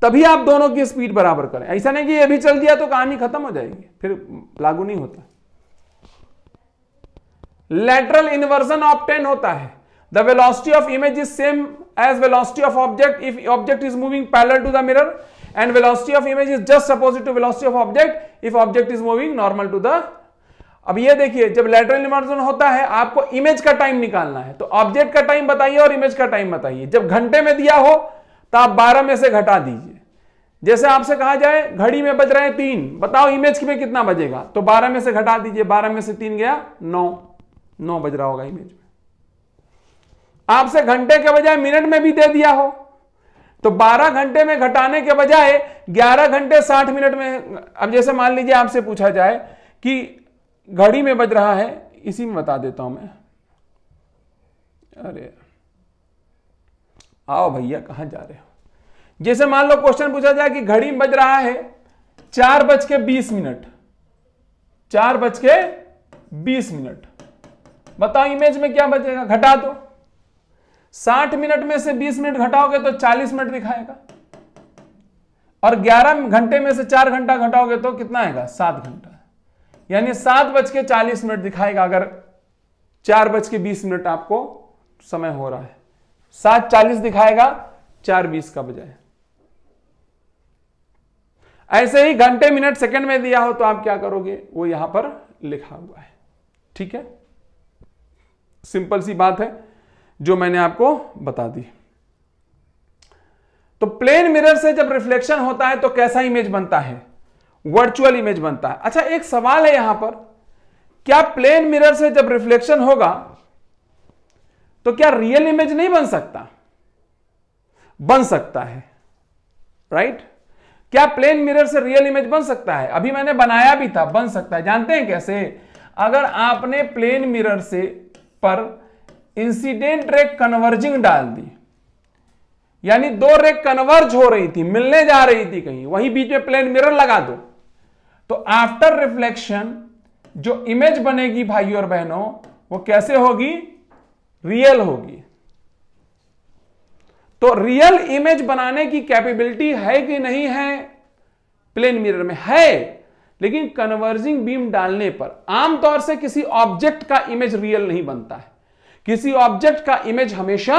तभी आप दोनों की स्पीड बराबर करें। ऐसा नहीं कि ये भी चल दिया तो कहानी खत्म हो जाएगी, फिर लागू नहीं होता। लैटरल इन्वर्जन ऑब्टेन होता है। The velocity of image is same as velocity of object if object is moving parallel to the mirror, and velocity of image is just opposite to velocity of object if object is moving normal to the। अब ये देखिए जब lateral inversion होता है आपको image का time निकालना है, तो ऑब्जेक्ट का टाइम बताइए और इमेज का टाइम बताइए। जब घंटे में दिया हो तो आप 12 में से घटा दीजिए। जैसे आपसे कहा जाए घड़ी में बज रहे हैं 3, बताओ इमेज में कितना बजेगा, तो 12 में से घटा दीजिए, 12 में से 3 गया 9 बज रहा होगा इमेज में। आपसे घंटे के बजाय मिनट में भी दे दिया हो, तो 12 घंटे में घटाने के बजाय 11 घंटे 60 मिनट में, अब जैसे मान लीजिए आपसे पूछा जाए कि घड़ी में बज रहा है, इसी में बता देता हूं मैं। अरे आओ भैया, कहां जा रहे हो। जैसे मान लो क्वेश्चन पूछा जाए कि घड़ी में बज रहा है 4:20, 4:20। बताओ इमेज में क्या बचेगा, घटा दो। 60 मिनट में से 20 मिनट घटाओगे तो 40 मिनट दिखाएगा, और 11 घंटे में से 4 घंटा घटाओगे तो कितना आएगा, 7 घंटा, यानी 7:40 दिखाएगा। अगर 4:20 आपको समय हो रहा है, 7:40 दिखाएगा 4:20 का बजाय। ऐसे ही घंटे मिनट सेकंड में दिया हो तो आप क्या करोगे, वो यहां पर लिखा हुआ है। ठीक है, सिंपल सी बात है जो मैंने आपको बता दी। तो प्लेन मिरर से जब रिफ्लेक्शन होता है तो कैसा इमेज बनता है, वर्चुअल इमेज बनता है। अच्छा, एक सवाल है यहां पर, क्या प्लेन मिरर से जब रिफ्लेक्शन होगा तो क्या रियल इमेज नहीं बन सकता? बन सकता है, राइट। क्या प्लेन मिरर से रियल इमेज बन सकता है? अभी मैंने बनाया भी था, बन सकता है। जानते हैं कैसे? अगर आपने प्लेन मिरर से पर इंसिडेंट रे कन्वर्जिंग डाल दी, यानी 2 रे कन्वर्ज हो रही थी, मिलने जा रही थी कहीं, वहीं बीच में प्लेन मिरर लगा दो, तो आफ्टर रिफ्लेक्शन जो इमेज बनेगी भाइयों और बहनों, वो कैसे होगी, रियल होगी। तो रियल इमेज बनाने की कैपेबिलिटी है कि नहीं है? प्लेन मिरर में है, लेकिन कन्वर्जिंग बीम डालने पर आमतौर से किसी ऑब्जेक्ट का इमेज रियल नहीं बनता है। किसी ऑब्जेक्ट का इमेज हमेशा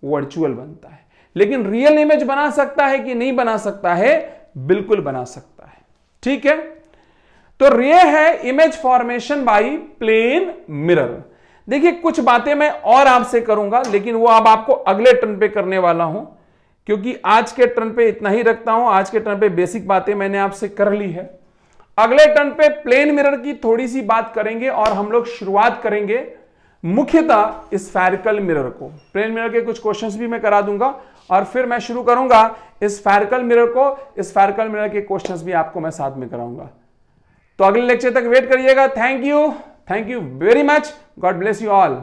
वर्चुअल बनता है, लेकिन रियल इमेज बना सकता है कि नहीं बना सकता है? बिल्कुल बना सकता है। ठीक है, तो ये है image formation by plane mirror. देखिए, कुछ बातें मैं और आपसे करूंगा, लेकिन वो अब आपको अगले टर्न पे करने वाला हूं, क्योंकि आज के टर्न पे इतना ही रखता हूं। आज के टर्न पे बेसिक बातें मैंने आपसे कर ली है। अगले टर्न पे प्लेन मिरर की थोड़ी सी बात करेंगे, और हम लोग शुरुआत करेंगे मुख्यतः स्फेरिकल मिरर को। प्लेन मिरर के कुछ क्वेश्चंस भी मैं करा दूंगा, और फिर मैं शुरू करूंगा स्फेरिकल मिरर को। स्फेरिकल मिरर के क्वेश्चंस भी आपको मैं साथ में कराऊंगा। तो अगले लेक्चर तक वेट करिएगा। Thank you very much. God bless you all.